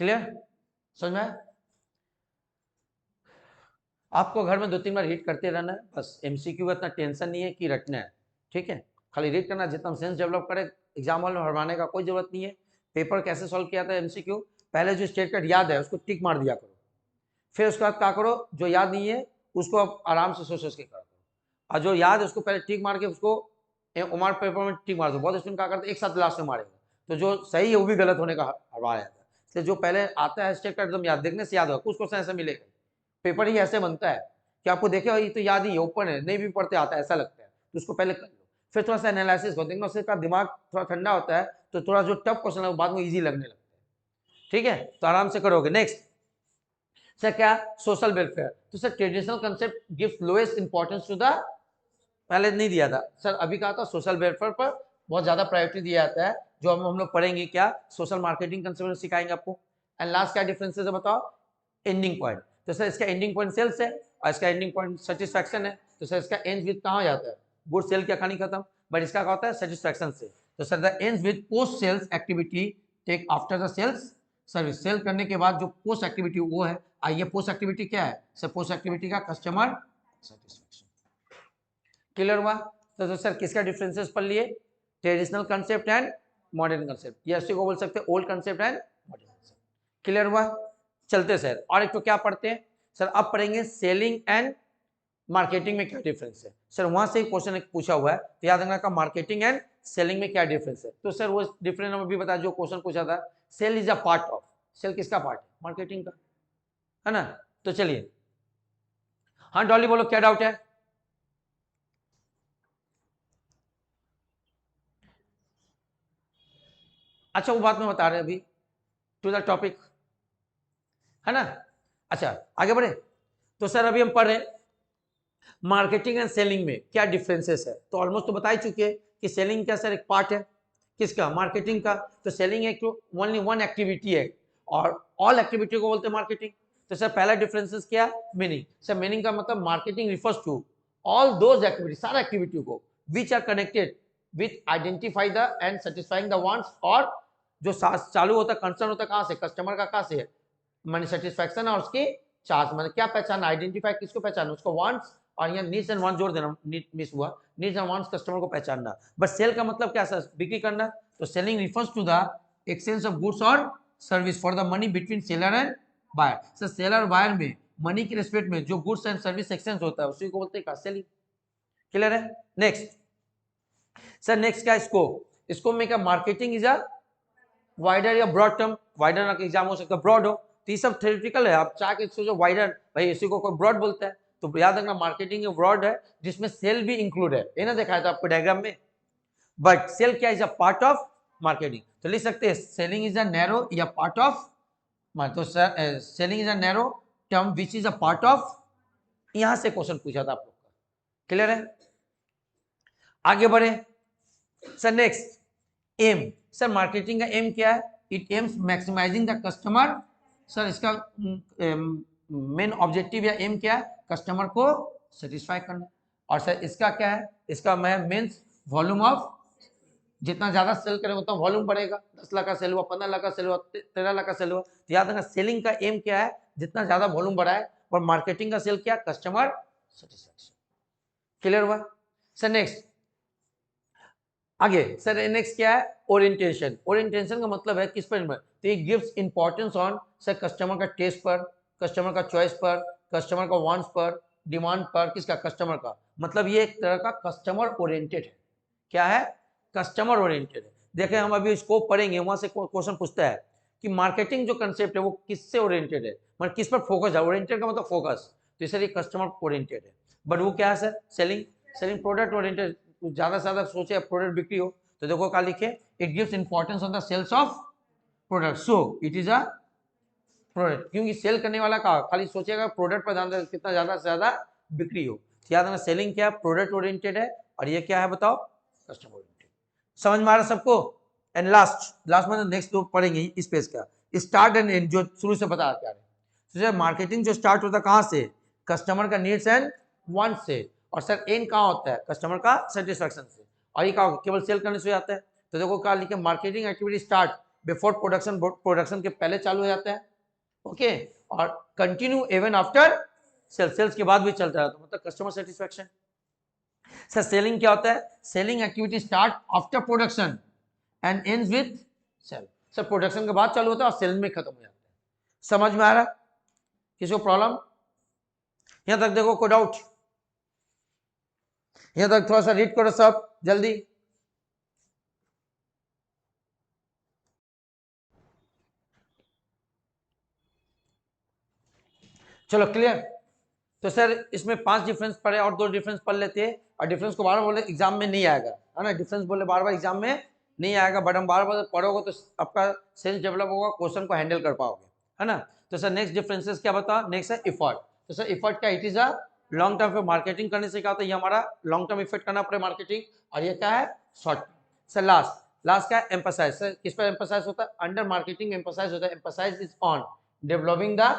क्लियर, समझ में आया? आपको घर में 2-3 बार रीड करते रहना है, बस एमसीक्यू का इतना टेंशन नहीं है कि रटना है, ठीक है, खाली रीड करना, जितना सेंस डेवलप करे, एग्जाम हॉल में हरवाने का कोई जरूरत नहीं है। पेपर कैसे सॉल्व किया था एमसीक्यू, पहले जो स्टेटमेंट याद है उसको टिक मार दिया करो, फिर उसके बाद क्या करो, जो याद नहीं है उसको आप आराम से सोच के करो, और जो याद है उसको पहले टिक मार के उसको उमार पेपर में टिक मार दो। बहुत स्टूडेंट क्या करते एक साथ लास्ट में मारेगा, तो जो सही है वो भी गलत होने का हवा आता है। इसलिए जो पहले आता है स्टेटमेंट एकदम याद, देखने से याद होगा, कुछ क्वेश्चन ऐसा मिलेगा, पेपर ही ऐसे बनता है कि आपको देखे ये तो याद ही है, ओपन है, नहीं भी पढ़ते आता है ऐसा लगता है, तो उसको पहले कर लो, फिर थोड़ा सा एनालिसिस करो, देखना उससे दिमाग थोड़ा ठंडा होता है, तो थोड़ा जो टफ क्वेश्चन है बाद में इजी लगने लगता है, ठीक है, तो आराम से करोगे। नेक्स्ट सर क्या, सोशल वेलफेयर, तो sir traditional concept gives lowest importance to the, पहले नहीं दिया था सर, अभी कहा था सोशल वेलफेयर पर बहुत ज्यादा प्रायोरिटी दिया जाता है, जो हम लोग पढ़ेंगे क्या, सोशल मार्केटिंग कंसेप्ट सिखाएंगे आपको। एंड लास्ट क्या डिफरेंसेस है बताओ, एंडिंग पॉइंट, तो सर इसका एंडिंग पॉइंट सेल्स है और इसका एंडिंग पॉइंट सेटिस्फैक्शन है, तो सर इसका एंड विद कहाँ जाता है, गुड सेल क्या कहानी खत्म, बट इसका क्या होता है सेटिस्फैक्शन से, तो sir the ends with post sales activity take after the sales service, sell करने के बाद जो पोस्ट एक्टिविटी वो है, आइए पोस्ट एक्टिविटी क्या है सर, पोस्ट एक्टिविटी का कस्टमर सेटिस्फैक्शन, क्लियर हुआ? तो सर किसका डिफरेंसेस पढ़ लिए, traditional concept and modern concept, ये इसी को बोल सकते हैं old concept and modern concept, clear हुआ? चलते सर और एक तो क्या पढ़ते हैं सर, अब पढ़ेंगे सेलिंग एंड मार्केटिंग में क्या डिफरेंस है, सर वहां से क्वेश्चन पूछा हुआ है, तो याद रखना का मार्केटिंग एंड सेलिंग में क्या डिफरेंस है, तो सर वो डिफरेंस हमें भी बता, जो क्वेश्चन पूछा था, sale is a part of, sale किसका पार्ट है, मार्केटिंग का, है ना? तो चलिए, हाँ डॉली बोलो क्या डाउट है? अच्छा वो बात में बता रहे हैं अभी, टू द टॉपिक, है ना? अच्छा आगे बढ़े, तो सर अभी हम पढ़ रहे हैं मार्केटिंग एंड सेलिंग में क्या डिफरेंसेस है, तो ऑलमोस्ट तो बता ही चुके हैं कि सेलिंग क्या सर एक पार्ट है किसका, मार्केटिंग का, तो सेलिंग एक ओनली वन एक्टिविटी है और ऑल एक्टिविटी को बोलते हैं मार्केटिंग, तो सर पहला डिफरेंसेस क्या, मीनिंग, सर मीनिंग का मतलब marketing refers to all those activity, सारा एक्टिविटी को which are connected with identify the and satisfying the wants, और जो चालू होता है कंसर्न होता है कहाँ से, कस्टमर का कहाँ से है, माने सेटिस्फैक्शन और उसकी चार्ज, माने क्या पहचान, आइडेंटिफाई किसको पहचान, उसको वांट्स, और यहाँ नीड्स एंड वांट्स जोड़ देना, मिस हुआ, नीड्स एंड वांट्स कस्टमर को पहचानना, बट सेल का मतलब क्या सर, बिक्री करना, तो selling refers to the exchange of goods और service for the money between seller and buyer, sir seller और बायर में मनी के रिस्पेक्ट में जो गुड्स एंड सर्विस एक्सचेंज होता है उसी को बोलते हैं सेलिंग, क्लियर है? नेक्स्ट सर, नेक्स्ट क्या स्कोप, स्कोप में क्या, मार्केटिंग इज अ वाइडर या ब्रॉड टर्म, वाइडर का एग्जाम हो सकता है, ब्रॉड हो, तो ये सब थ्योरेटिकल है, आप चाह के सोचो वाइडर, भाई इसी को कोई ब्रॉड बोलता है, तो याद रखना मार्केटिंग ब्रॉड है जिसमें सेल भी इंक्लूड है, ये ना दिखाया था आपको डायग्राम में, बट सेल क्या is a part of marketing, तो लिख सकते हैं सेलिंग इज अ नैरो या पार्ट ऑफ, तो selling is a narrow term which is a part of, यहां से क्वेश्चन पूछा था आप लोग का, क्लियर है? आगे बढ़े sir, next aim, sir marketing का एम क्या है, it aims maximising the customer, sir इसका मेन ऑब्जेक्टिव या एम क्या है, कस्टमर को सेटिस्फाई करना, और सर इसका क्या है, इसका मीन्स वॉल्यूम ऑफ, जितना ज्यादा सेल करें उतना वॉल्यूम बढ़ेगा, 10 लाख का सेल हुआ, 15 लाख का सेल हुआ, 13 लाख का सेल हुआ, तो याद रखना सेलिंग का एम क्या है, जितना ज्यादा वॉल्यूम बढ़ा है, और मार्केटिंग का सेल क्या, कस्टमर सेटिस्फैक्शन, क्लियर हुआ? सर नेक्स्ट आगे, सर नेक्स्ट क्या है, ओरिएंटेशन, ओरिएंटेशन का मतलब है किस पर, तो ये gives importance on sir customer का टेस्ट पर, कस्टमर का चॉइस पर, कस्टमर का वांट्स पर, डिमांड पर, किसका, कस्टमर का, मतलब ये एक तरह का कस्टमर ओरिएंटेड है, क्या है, कस्टमर ओरिएंटेड है। देखें हम अभी स्कोप पढ़ेंगे, वहां से क्वेश्चन पूछता है कि मार्केटिंग जो कंसेप्ट है वो किससे ओरिएंटेड है, मतलब किस पर फोकस है, ओरिएंटेड का मतलब फोकस, तो इसलिए कस्टमर ओरिएंटेड है, बट वो क्या है sir, selling, selling product oriented, ज्यादा से ज्यादा सोचे प्रोडक्ट बिक्री हो, तो देखो क्या लिखे, it gives importance on the sales of product, so it is a product, क्योंकि सेल करने वाला का खाली सोचेगा प्रोडक्ट पर ध्यान, कितना ज्यादा से ज्यादा बिक्री हो, याद रखना सेलिंग क्या, प्रोडक्ट ओरिएंटेड है, और ये क्या है बताओ, कस्टमर ओरिएंटेड, समझ में आ रहा सबको? एंड लास्ट में नेक्स्ट दो पढ़ेंगे इस पेज का, स्टार्ट एंड एंड, जो शुरू से बता क्या है, मार्केटिंग जो स्टार्ट होता है कहां से, कस्टमर का नीड्स एंड वांट्स से, और सर एंड कहां होता है, कस्टमर का सेटिस्फैक्शन से, और ये क्या केवल सेल करने से आता है, तो देखो क्या लिखे, marketing activity start before production, production के पहले चालू हो जाता है, ओके, और continue even after sales, sales के बाद भी चलता रहता है, मतलब कस्टमर सेटिस्फेक्शन। सर सेलिंग क्या होता है? Selling activity start after production and ends with sale. Sir production के बाद चालू होता है और सेल में खत्म हो जाता है। समझ में आ रहा? किसी को प्रॉब्लम यहां तक? देखो कोई डाउट? यहां तक थोड़ा सा रीड करो सब जल्दी। चलो क्लियर? तो सर इसमें 5 डिफरेंस पढ़े और 2 डिफरेंस पढ़ लेते हैं, और डिफरेंस को बार बार बोले एग्जाम में नहीं आएगा, है ना, डिफरेंस बोले बार बार एग्जाम में नहीं आएगा, बट हम बार बार पढ़ोगे तो आपका सेंस डेवलप होगा, क्वेश्चन को हैंडल कर पाओगे, है ना। तो सर नेक्स्ट डिफरेंसेस क्या बता? नेक्स्ट है इफर्ट। तो सर इफर्ट क्या? It is a long term पे मार्केटिंग करने से क्या होता है, ये हमारा लॉन्ग टर्म इफेक्ट करना पड़े मार्केटिंग, और ये क्या है? Short term. सर लास्ट क्या है? एम्फसाइज। सर किस पर एम्फसाइज होता है? अंडर मार्केटिंग एम्फसाइज होता है। Emphasise is on developing the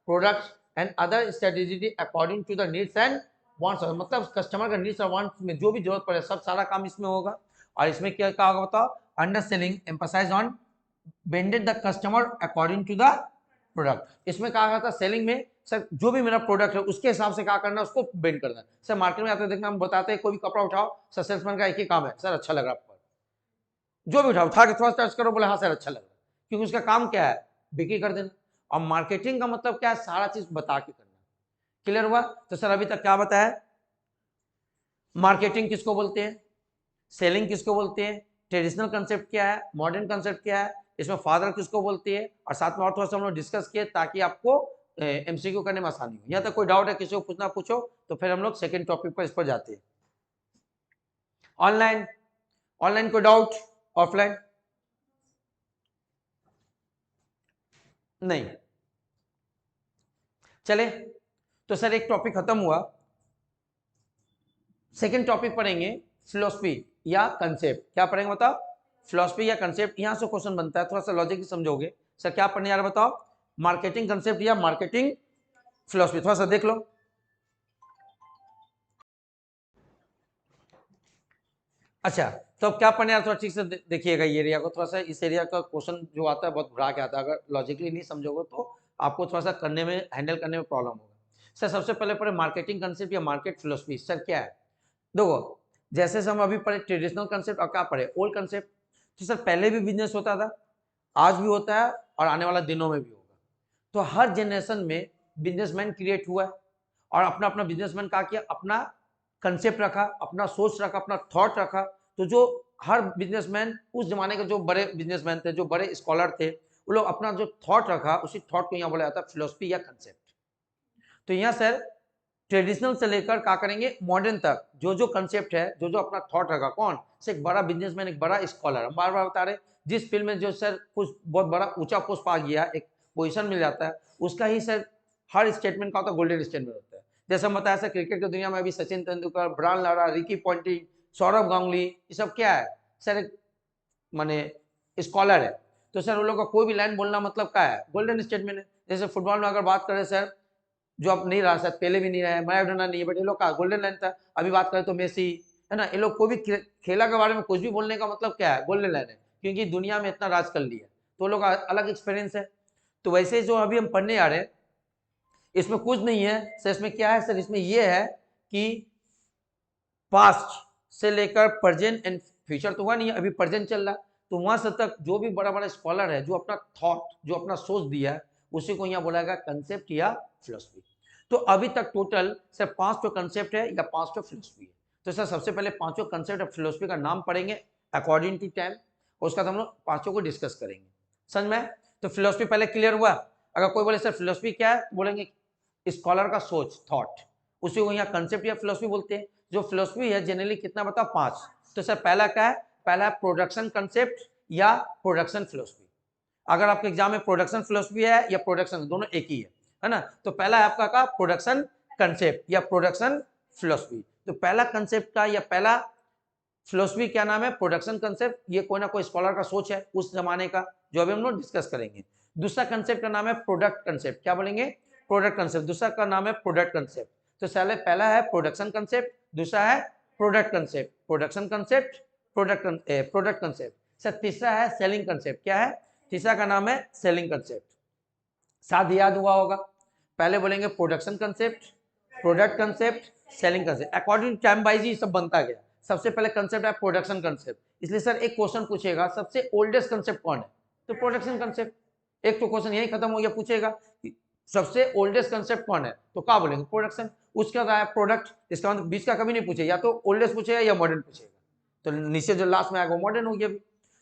product and other strategy according to the needs and wants, मतलब कस्टमर का नीड्स और वांट्स में जो भी जरूरत पड़े सब सारा काम इसमें होगा। और इसमें क्या कहा होगा बताओ? Under selling emphasise on bended the customer according to the product. इसमें कहा गया था सेलिंग में सर जो भी मेरा प्रोडक्ट है उसके हिसाब से क्या करना है, उसको बेंड करना है। सर मार्केट में आते देखना हम बताते हैं कोई भी कपड़ा उठाओ, सर सेल्समैन का एक ही काम है, सर अच्छा लग रहा है आपको, जो भी उठाओ उठा के थोड़ा टच करो, बोले हाँ सर अच्छा लग रहा है, क्योंकि उसका काम क्या है? बिक्री कर देना। और मार्केटिंग का मतलब क्या है? सारा चीज बता के करना। क्लियर हुआ? तो सर अभी तक क्या बताया? मार्केटिंग किसको बोलते हैं, सेलिंग किसको बोलते हैं, ट्रेडिशनल कंसेप्ट क्या है, मॉडर्न कंसेप्ट क्या है, इसमें फादर किसको बोलते हैं, और साथ में और थोड़ा सा हम लोग डिस्कस किए ताकि आपको एमसीक्यू करने में आसानी हो। यहाँ तक कोई डाउट है किसी को पूछना पूछो, तो फिर हम लोग सेकेंड टॉपिक पर इस पर जाते हैं। ऑनलाइन, ऑनलाइन कोई डाउट? ऑफलाइन नहीं? चले तो सर एक टॉपिक खत्म हुआ, सेकेंड टॉपिक पढ़ेंगे फिलोसफी या कंसेप्ट। क्या पढ़ेंगे बताओ? फिलोसफी या कंसेप्ट। यहां से क्वेश्चन बनता है, थोड़ा सा लॉजिक समझोगे। सर क्या पढ़ने यार बताओ? मार्केटिंग कंसेप्ट या मार्केटिंग फिलोसफी, थोड़ा सा देख लो। अच्छा तो अब क्या पढ़ने यार, थोड़ा ठीक से देखिएगा ये एरिया को, थोड़ा सा इस एरिया का क्वेश्चन जो आता है बहुत बुरा के आता है, अगर लॉजिकली नहीं समझोगे तो आपको थोड़ा सा करने में, हैंडल करने में प्रॉब्लम होगा। सर सबसे पहले पढ़े मार्केटिंग कंसेप्ट या मार्केट फिलोसफी। सर क्या है? देखो जैसे हम अभी पढ़े ट्रेडिशनल कंसेप्ट और क्या पढ़े? Old concept. तो सर पहले भी बिजनेस होता था, आज भी होता है और आने वाला दिनों में भी होगा। तो हर जनरेशन में बिजनेसमैन क्रिएट हुआ है और अपना अपना बिजनेसमैन क्या किया? अपना कंसेप्ट रखा, अपना सोच रखा, अपना थॉट रखा। तो जो हर बिजनेसमैन उस जमाने के जो बड़े बिजनेसमैन थे, जो बड़े स्कॉलर थे, वो लोग अपना जो थॉट रखा उसी थॉट को यहाँ बोला जाता है फिलोसफी या कंसेप्ट। तो यहाँ सर ट्रेडिशनल से लेकर क्या करेंगे मॉडर्न तक जो जो कंसेप्ट है, जो जो अपना थॉट रखा, कौन से? एक बड़ा बिजनेसमैन, एक बड़ा स्कॉलर। हम बार बार बता रहे जिस फील्ड में जो सर कुछ बहुत बड़ा ऊंचा पोस्ट पा गया, एक पोजीशन मिल जाता है, उसका ही सर हर स्टेटमेंट का होता है गोल्डन स्टेटमेंट होता है। जैसे हम बताया सर क्रिकेट की दुनिया में अभी Sachin Tendulkar, Brian Lara, Ricky Ponting, Sourav Ganguly, ये सब क्या है सर? एक माने स्कॉलर है। तो सर उन लोग का कोई भी लाइन बोलना मतलब क्या है? गोल्डन स्टेटमेंट है। जैसे फुटबॉल में अगर बात करें सर, जो अब नहीं रहा, शायद पहले भी नहीं रहा है, मैराडोना नहीं है, बट ये लोग का गोल्डन लाइन था। अभी बात करें तो मेसी, है ना, ये लोग को भी खेला के बारे में कुछ भी बोलने का मतलब क्या है? गोल्डन लाइन है, क्योंकि दुनिया में इतना राज कर लिया, तो लोग अलग एक्सपीरियंस है। तो वैसे जो अभी हम पढ़ने आ रहे हैं इसमें कुछ नहीं है सर। इसमें क्या है सर? इसमें यह है कि पास्ट से लेकर प्रेजेंट एंड फ्यूचर तो हुआ नहीं है, अभी प्रेजेंट चल रहा है, तो वहां से तक जो भी बड़ा बड़ा स्कॉलर है, जो अपना थॉट, जो अपना सोच दिया है, उसी को यहाँ बोला गया कंसेप्ट या फिलोसफी। तो अभी तक टोटल सर 5 कंसेप्ट है या 5 फिलोसफी है। तो सर सबसे पहले 5 कंसेप्ट ऑफ फिलोसफी का नाम पढ़ेंगे अकॉर्डिंग टू टाइम, और उसका हम लोग 5 को डिस्कस करेंगे। समझ में? तो फिलोसफी पहले क्लियर हुआ। अगर कोई बोले सर फिलोसफी क्या है, तो बोलेंगे स्कॉलर का सोच, थॉट, उसी को यहाँ कंसेप्ट या फिलोसफी बोलते हैं। जो फिलोसफी है जनरली कितना बताओ? 5। तो सर पहला क्या है? पहला है प्रोडक्शन कंसेप्ट या प्रोडक्शन फिलोसफी। अगर आपके एग्जाम में प्रोडक्शन फिलोसफी है या प्रोडक्शन, दोनों एक ही है ना। तो पहला है आपका का प्रोडक्शन कंसेप्ट या प्रोडक्शन फिलोसफी। तो पहला कंसेप्ट का या पहला फिलोसफी क्या नाम है? Production concept. ये कोई ना कोई स्कॉलर का सोच है उस जमाने का, जो अभी हम लोग डिस्कस करेंगे। दूसरा कंसेप्ट का नाम है प्रोडक्ट कंसेप्ट। क्या बोलेंगे? Product concept. दूसरा का नाम है प्रोडक्ट कंसेप्ट। तो पहला है प्रोडक्शन कंसेप्ट, दूसरा है product concept. Production concept, product concept. Sir तीसरा है सेलिंग कंसेप्ट। क्या है? तीसरा का नाम है सेलिंग कंसेप्ट। साथ याद हुआ होगा, पहले बोलेंगे production concept, product concept, selling concept, according time wise ही सब बनता गया। सबसे पहले कंसेप्ट है प्रोडक्शन कंसेप्ट, इसलिए सर एक क्वेश्चन पूछेगा सबसे ओल्डेस्ट कंसेप्ट कौन है, तो प्रोडक्शन कंसेप्ट। एक तो क्वेश्चन यही खत्म हो गया, पूछेगा सबसे ओल्डेस्ट कंसेप्ट कौन है, तो क्या बोलेंगे प्रोडक्शन। उसके बाद आया प्रोडक्ट, इसका मतलब बीच का कभी नहीं पूछेगा, या तो ओल्डेस्ट पूछेगा या मॉडर्न पूछेगा, तो नीचे जो लास्ट में आएगा वो मॉडर्न हो गया।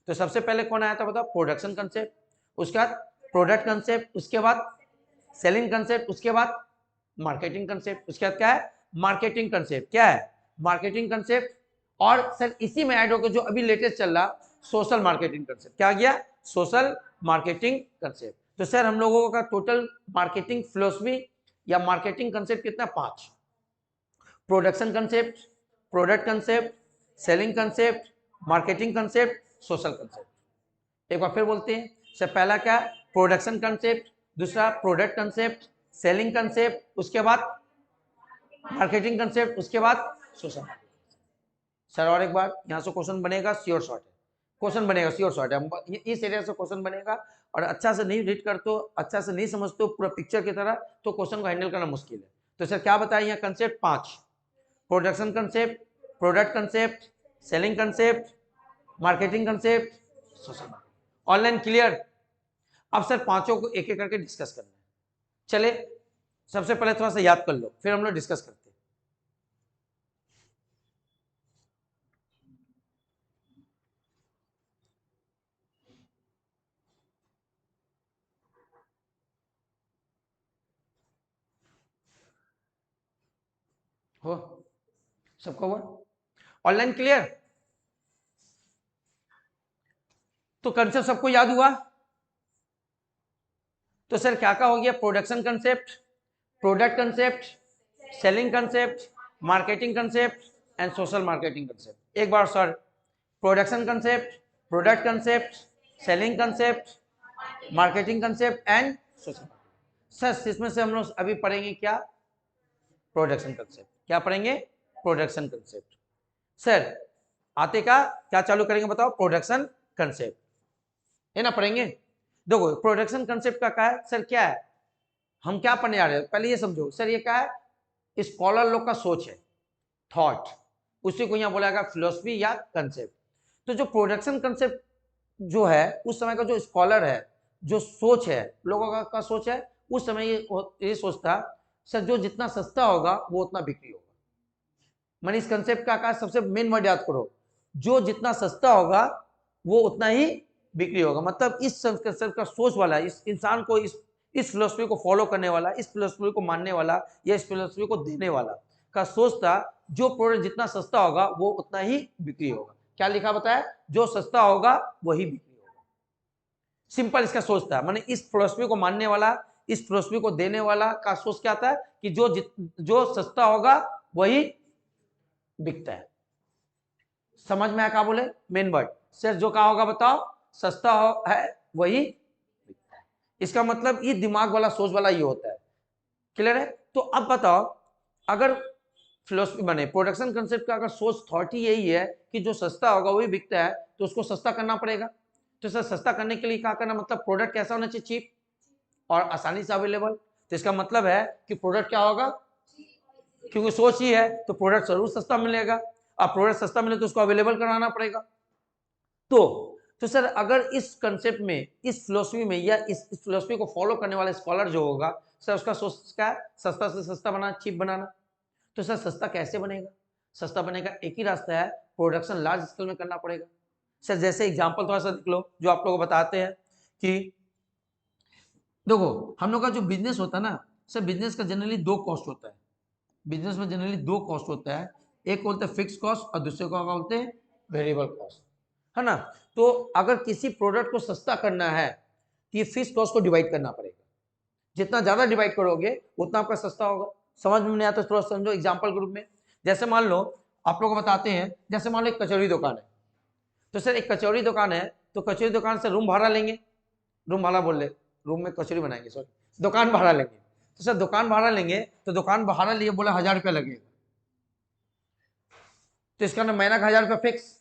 तो सबसे पहले कौन आया था बताओ, प्रोडक्शन कंसेप्ट, उसके बाद प्रोडक्ट कंसेप्ट, उसके बाद सेलिंग कंसेप्ट, उसके बाद मार्केटिंग कंसेप्ट, उसके बाद क्या है मार्केटिंग कंसेप्ट। क्या है मार्केटिंग कंसेप्ट, और सर इसी में ऐड होकर जो अभी लेटेस्ट चल रहा सोशल मार्केटिंग कंसेप्ट। क्या गया सोशल मार्केटिंग कंसेप्ट। तो सर हम लोगों का टोटल मार्केटिंग फिलोसफी या मार्केटिंग कंसेप्ट कितना, 5। Production concept, product concept, selling concept, marketing concept, social concept. एक बार फिर बोलते हैं, सर पहला क्या प्रोडक्शन कंसेप्ट, दूसरा प्रोडक्ट कंसेप्ट, सेलिंग कंसेप्ट, उसके बाद मार्केटिंग कंसेप्ट, उसके बाद सोशल। सर और एक बार यहाँ से क्वेश्चन बनेगा, श्योर शॉट है क्वेश्चन बनेगा, श्योर शॉट है, इस एरिया से क्वेश्चन बनेगा। और अच्छा से नहीं रीड करते हो, अच्छा से नहीं समझते हो पूरा पिक्चर की तरह, तो क्वेश्चन को हैंडल करना मुश्किल है। तो सर क्या बताया यहाँ concept 5, production concept, product concept, selling concept, marketing concept, social. Online clear. अब सर पांचों को एक एक करके डिस्कस करना है। चले सबसे पहले थोड़ा सा याद कर लो, फिर हम लोग डिस्कस करते हैं। हो सबको हुआ ऑनलाइन क्लियर, तो कंसेप्ट सबको याद हुआ। तो सर क्या क्या हो गया, production concept, product concept, selling concept, marketing concept and social marketing concept. एक बार sir, production concept, product concept, selling concept, marketing concept and social. Sir इसमें से हम लोग अभी पढ़ेंगे क्या, प्रोडक्शन कंसेप्ट। क्या पढ़ेंगे, प्रोडक्शन कंसेप्ट। सर आते का क्या चालू करेंगे बताओ, प्रोडक्शन कंसेप्ट है ना, पढ़ेंगे। देखो प्रोडक्शन कंसेप्ट का क्या है सर, क्या है हम क्या पढ़ने जा रहे हैं, पहले ये समझो सर, ये क्या है स्कॉलर लोग का सोच है, थॉट, उसी को यहाँ बोला गया फिलोसफी या कंसेप्ट। तो जो प्रोडक्शन कंसेप्ट जो है उस समय का जो स्कॉलर है, जो सोच है लोगों का सोच है, उस समय ये सोचता सर जो जितना सस्ता होगा वो उतना बिक्री होगा। मैंने इस कंसेप्ट का सबसे मेन वर्ड याद करो, जो जितना सस्ता होगा वो उतना ही बिक्री होगा। मतलब इस कंसेप्ट का सोच वाला, इस इंसान को इस फिलोसफी को फॉलो करने वाला, इस फिलोसफी को मानने वाला या इस फिलोसफी को देने वाला का सोच था, जो प्रोडक्ट जितना सस्ता होगा वो उतना ही बिक्री होगा। क्या लिखा बताया, जो सस्ता होगा वही बिक्री होगा। सिंपल इसका सोच था, माने इस फिलोसफी को मानने वाला, इस फिलोसफी को देने वाला का सोच क्या था कि जो सस्ता होगा वही बिकता है। समझ में आया क्या बोले, मेन वर्ड सर जो कहा होगा बताओ, सस्ता है वही बिकता है। इसका मतलब ये दिमाग वाला सोच वाला ये होता है। क्लियर है। तो अब बताओ, अगर फिलोसफी बने प्रोडक्शन कंसेप्ट का अगर सोच थॉट ही यही है कि जो सस्ता होगा वही बिकता है, तो उसको सस्ता करना पड़ेगा। तो सर सस्ता करने के लिए क्या करना, मतलब प्रोडक्ट कैसा होना चाहिए, चीप और आसानी से अवेलेबल। तो इसका मतलब है कि प्रोडक्ट क्या होगा, क्योंकि सोच ही है तो प्रोडक्ट जरूर सस्ता मिलेगा। अब प्रोडक्ट सस्ता मिले तो उसको अवेलेबल कराना पड़ेगा। तो सर अगर इस कंसेप्ट में, इस फिलोसफी में या इस फिलोसफी को फॉलो करने वाला स्कॉलर जो होगा सर, उसका सोच क्या है, सस्ता से सस्ता बनाना, चीप बनाना। तो सर सस्ता कैसे बनेगा, सस्ता बनेगा एक ही रास्ता है, प्रोडक्शन लार्ज स्केल में करना पड़ेगा। सर जैसे एग्जांपल थोड़ा सा देख लो, जो आप लोगों को बताते हैं कि देखो हम लोग का जो बिजनेस होता है ना सर, बिजनेस का जनरली 2 कॉस्ट होता है। बिजनेस में जनरली 2 कॉस्ट होता है, एक बोलते हैं फिक्स कॉस्ट और दूसरे को क्या बोलते हैं, वेरिएबल कॉस्ट, है ना। तो अगर किसी प्रोडक्ट को सस्ता करना है तो ये फिक्स कॉस्ट को डिवाइड करना पड़ेगा। जितना ज्यादा डिवाइड करोगे उतना आपका सस्ता होगा। समझ में नहीं आता तो थोड़ा समझो एग्जाम्पल के रूप में। जैसे मान लो आप लोग को बताते हैं, जैसे मान लो एक कचौरी दुकान है, तो सर एक कचौरी दुकान है, तो कचौरी दुकान से रूम भाड़ा लेंगे, रूम भाड़ा बोल ले, रूम में कचौरी बनाएंगे, सॉरी दुकान भाड़ा लेंगे। तो सर दुकान भाड़ा लेंगे, तो दुकान भाड़ा लिए बोला 1000 रुपया लगेगा, तो इसका ना महीना का 1000 रुपया फिक्स।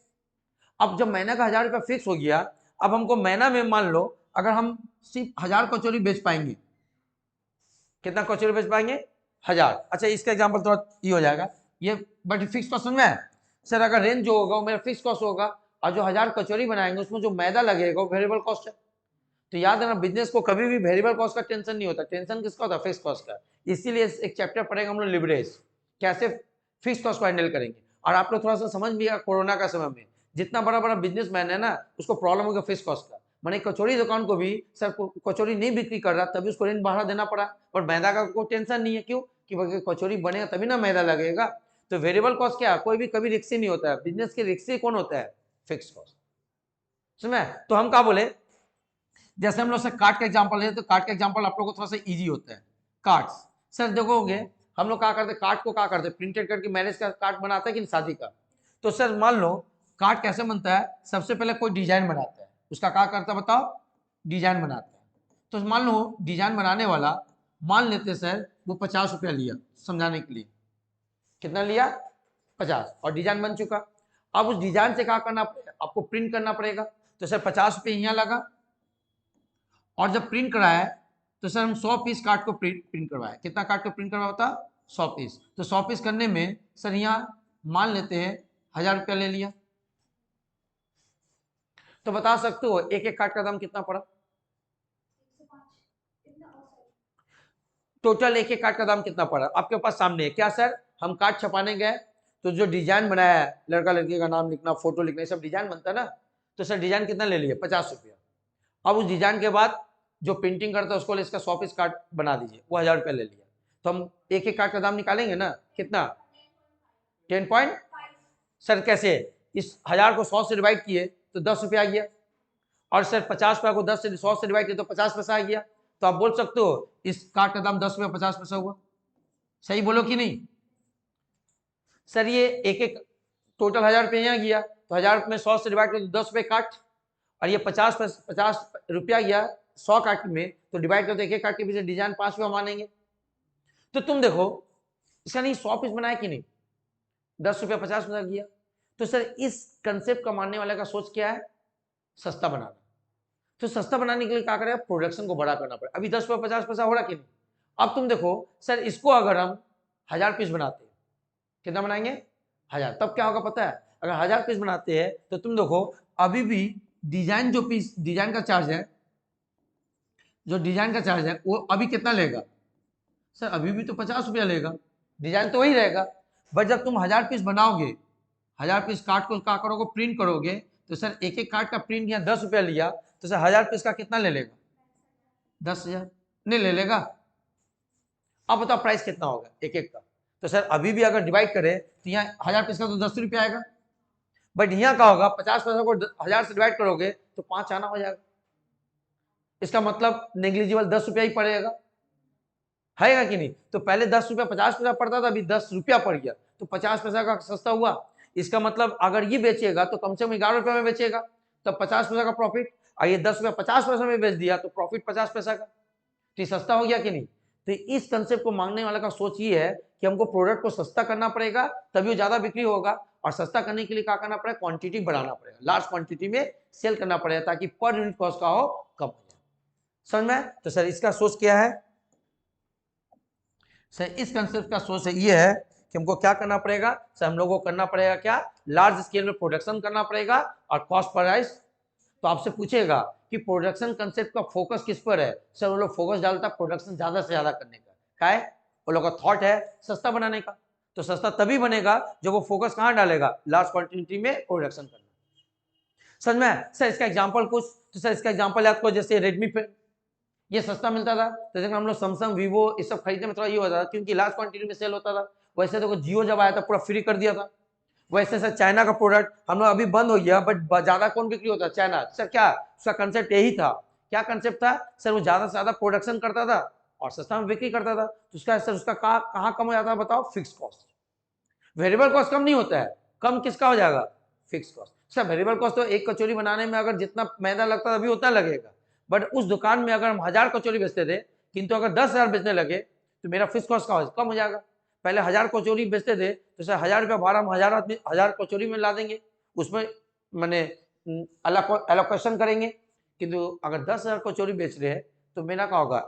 अब जब महीना का 1000 रुपया फिक्स हो गया, अब हमको महीना में मान लो अगर हम सिर्फ 1000 कचौरी बेच पाएंगे, कितना कचौरी बेच पाएंगे? 1000। अच्छा इसका एग्जांपल थोड़ा ये हो जाएगा, ये बट फिक्स कॉस्ट समझ में है सर? अगर रेंज जो होगा वो मेरा फिक्स कॉस्ट होगा, और जो 1000 कचौरी बनाएंगे उसमें जो मैदा लगेगा वो वेरिएबल कॉस्ट है। तो याद है ना, बिजनेस को कभी भी वेरिएबल कॉस्ट का टेंशन नहीं होता, टेंशन किसका होता है? फिक्स कॉस्ट का। इसीलिए एक चैप्टर पढ़ेगा हम लोग लिवरेज, कैसे फिक्स कॉस्ट को हैंडल करेंगे। और आप लोग थोड़ा सा समझ भी कोरोना का समय में जितना बड़ा बड़ा बिजनेसमैन है ना, उसको प्रॉब्लम हो गया फिक्स कॉस्ट का। मैंने कचौड़ी दुकान को भी सर कचौड़ी नहीं बिक्री कर रहा तभी उसको रेंट बढ़ा देना पड़ा, और मैदा का कोई टेंशन नहीं है। क्यों? कि कचौड़ी बनेगा तभी ना मैदा लगेगा। तो वेरिएबल कॉस्ट क्या, कोई भी कभी रिक्सी नहीं होता है, बिजनेस के रिक्सी कौन होता है? Fix cost. समझ? तो हम क्या बोले, जैसे हम लोग से कार्ड का एग्जांपल ले तो कार्ड का एग्जांपल आप लोगों को थोड़ा सा इजी होता है। कार्ड्स सर देखोगे हम लोग क्या करते, कार्ड को क्या करते, प्रिंटेड करके मैरिज का कार्ड बनाते हैं कि शादी का। तो सर मान लो कार्ड कैसे बनता है, सबसे पहले कोई डिजाइन बनाता है, उसका क्या करता है बताओ? डिजाइन बनाता है। तो मान लो डिजाइन बनाने वाला, मान लेते सर वो 50 रुपया लिया समझाने के लिए, कितना लिया? 50, और डिजाइन बन चुका। अब उस डिजाइन से क्या करना पड़ेगा? आपको प्रिंट करना पड़ेगा। तो सर 50 रुपये यहाँ लगा, और जब प्रिंट कराया तो सर हम 100 पीस कार्ड को प्रिंट करवाया। कितना कार्ड को प्रिंट करवाया होता? 100 पीस। तो 100 पीस करने में सर यहाँ मान लेते हैं 1000 रुपया ले लिया। तो बता सकते हो एक एक कार्ड का दाम कितना पड़ा? टोटल एक एक कार्ड का दाम कितना पड़ा आपके पास सामने है क्या सर? हम कार्ड छपाने गए तो जो डिजाइन बनाया है, लड़का लड़की का नाम लिखना, फोटो लिखना, सब डिजाइन बनता है ना। तो सर डिजाइन कितना ले लिया? 50 रुपया। अब उस डिजाइन के बाद जो प्रिंटिंग करता है उसको इसका 100 पीस कार्ड बना दीजिए, वो 1000 रुपया ले लिया। तो हम एक एक कार्ड का दाम निकालेंगे ना, कितना? 10 पॉइंट। सर कैसे? इस 1000 को 100 से डिवाइड किए तो 10 रुपया आ गया, और सर 50 रुपया को 10 से 100 से डिवाइड किए तो 50 पैसा आ गया। तो आप बोल सकते हो इस कार्ड का दाम 10 रुपया 50 पैसा हुआ। सही बोलो कि नहीं? सर ये एक एक टोटल 1000 रुपया यहाँ गया, तो 1000 में 100 से डिवाइड कर 10 रुपये काट, और ये 50 रुपया गया 100 काट में, तो डिवाइड करते एक एक काट के पीछे डिजाइन 5 रुपया मानेंगे। तो तुम देखो इसका नहीं 100 पीस बनाया कि नहीं, 10 रुपया 50 पैसा गया। तो सर इस कंसेप्ट का मानने वाले का सोच क्या है? सस्ता बनाना। तो सस्ता बनाने के लिए क्या करें? प्रोडक्शन को बड़ा करना पड़ेगा। अभी 10 रुपया 50 पैसा हो रहा कि नहीं? अब तुम देखो सर इसको अगर हम 1000 पीस बनाते हैं, कितना बनाएंगे? 1000। तब क्या होगा पता है? अगर 1000 पीस बनाते हैं तो तुम देखो अभी भी डिजाइन जो पीस, डिजाइन का चार्ज है, जो डिजाइन का चार्ज है वो अभी कितना लेगा? सर अभी भी तो 50 रुपया लेगा, डिजाइन तो वही रहेगा। बट जब तुम 1000 पीस बनाओगे, 1000 पीस कार्ड को क्या करोगे? प्रिंट करोगे। तो सर एक एक कार्ड का प्रिंट यहाँ 10 रुपया लिया, तो सर 1000 पीस का कितना ले लेगा? 10,000 नहीं ले लेगा? अब बताओ प्राइस कितना होगा एक एक का? तो सर अभी भी अगर डिवाइड करें तो यहाँ 1000 पीस का तो 10 रुपया आएगा, बट यहाँ का होगा 50 पैसा को 1000 से डिवाइड करोगे तो 5 आना हो जाएगा। इसका मतलब नेग्लिजिबल 10 रुपया ही पड़ेगा, है कि नहीं? तो पहले 10 रुपया 50 पैसा पड़ता था, अभी 10 रुपया पड़ गया, तो 50 पैसा का सस्ता हुआ। इसका मतलब अगर ये बेचेगा तो कम से कम 11 रुपया में बेचेगा, तब 50 पैसा का प्रॉफिट। और ये 10 रुपया 50 पैसा में बेच दिया तो प्रॉफिट 50 पैसा का, तो ये सस्ता हो गया कि नहीं? तो इस कंसेप्ट को मांगने वाला का सोच ये है कि हमको प्रोडक्ट को सस्ता करना पड़ेगा तभी वो ज्यादा बिक्री होगा, और सस्ता करने के लिए क्या करना पड़ेगा? क्वांटिटी बढ़ाना पड़ेगा, लार्ज क्वांटिटी में सेल करना पड़ेगा ताकि पर यूनिट कॉस्ट का हो कम हो जाए। समझ में? तो सर इसका सोच क्या है? सर इस कंसेप्ट का सोच ये है कि हमको क्या करना पड़ेगा? सर हम लोगों को करना पड़ेगा क्या? लार्ज स्केल में प्रोडक्शन करना पड़ेगा और कॉस्ट प्राइस। तो आपसे पूछेगा कि प्रोडक्शन कंसेप्ट का फोकस किस पर है? सर वो लोग फोकस डालता है प्रोडक्शन ज्यादा से ज्यादा करने का। क्या है? वो लोग का थॉट है सस्ता बनाने का। तो सस्ता तभी बनेगा जब वो फोकस कहाँ डालेगा? लार्ज क्वांटिटी में प्रोडक्शन करना। समझ में? सर इसका एग्जांपल कुछ, तो सर इसका एग्जांपल आपको जैसे रेडमी पे ये सस्ता मिलता था, तो जैसे हम लोग सैमसंग वीवो ये सब खरीदने में थोड़ा ये होता था क्योंकि लार्ज क्वांटिटी में सेल होता था। वैसे तो जियो जब आया था पूरा फ्री कर दिया था। वैसे सर चाइना का प्रोडक्ट हम लोग अभी बंद हो गया, बट ज्यादा कौन बिक्री होता है? चाइना। सर क्या उसका कंसेप्ट यही था? क्या कंसेप्ट था सर? वो ज्यादा से ज्यादा प्रोडक्शन करता था और सस्ता में बिक्री करता था। तो उसका सर उसका कहाँ कम हो जाता है बताओ? Fix cost. वेरिएबल कॉस्ट कम नहीं होता है, कम किसका हो जाएगा? Fix cost. Sir variable cost तो एक कचौरी बनाने में अगर जितना मैदा लगता था अभी उतना लगेगा, बट उस दुकान में अगर हम 1000 कचौरी बेचते थे, किंतु अगर 10,000 बेचने लगे तो मेरा फिक्स कॉस्ट कम हो जाएगा। पहले 1000 कचौरी बेचते थे तो सर 1000 रुपया भाड़ा हम 1000 कचौरी में ला देंगे, उसमें मैंने एलोकेशन करेंगे किंतु अगर 10,000 कचौरी बेच रहे हैं तो मेरा क्या होगा,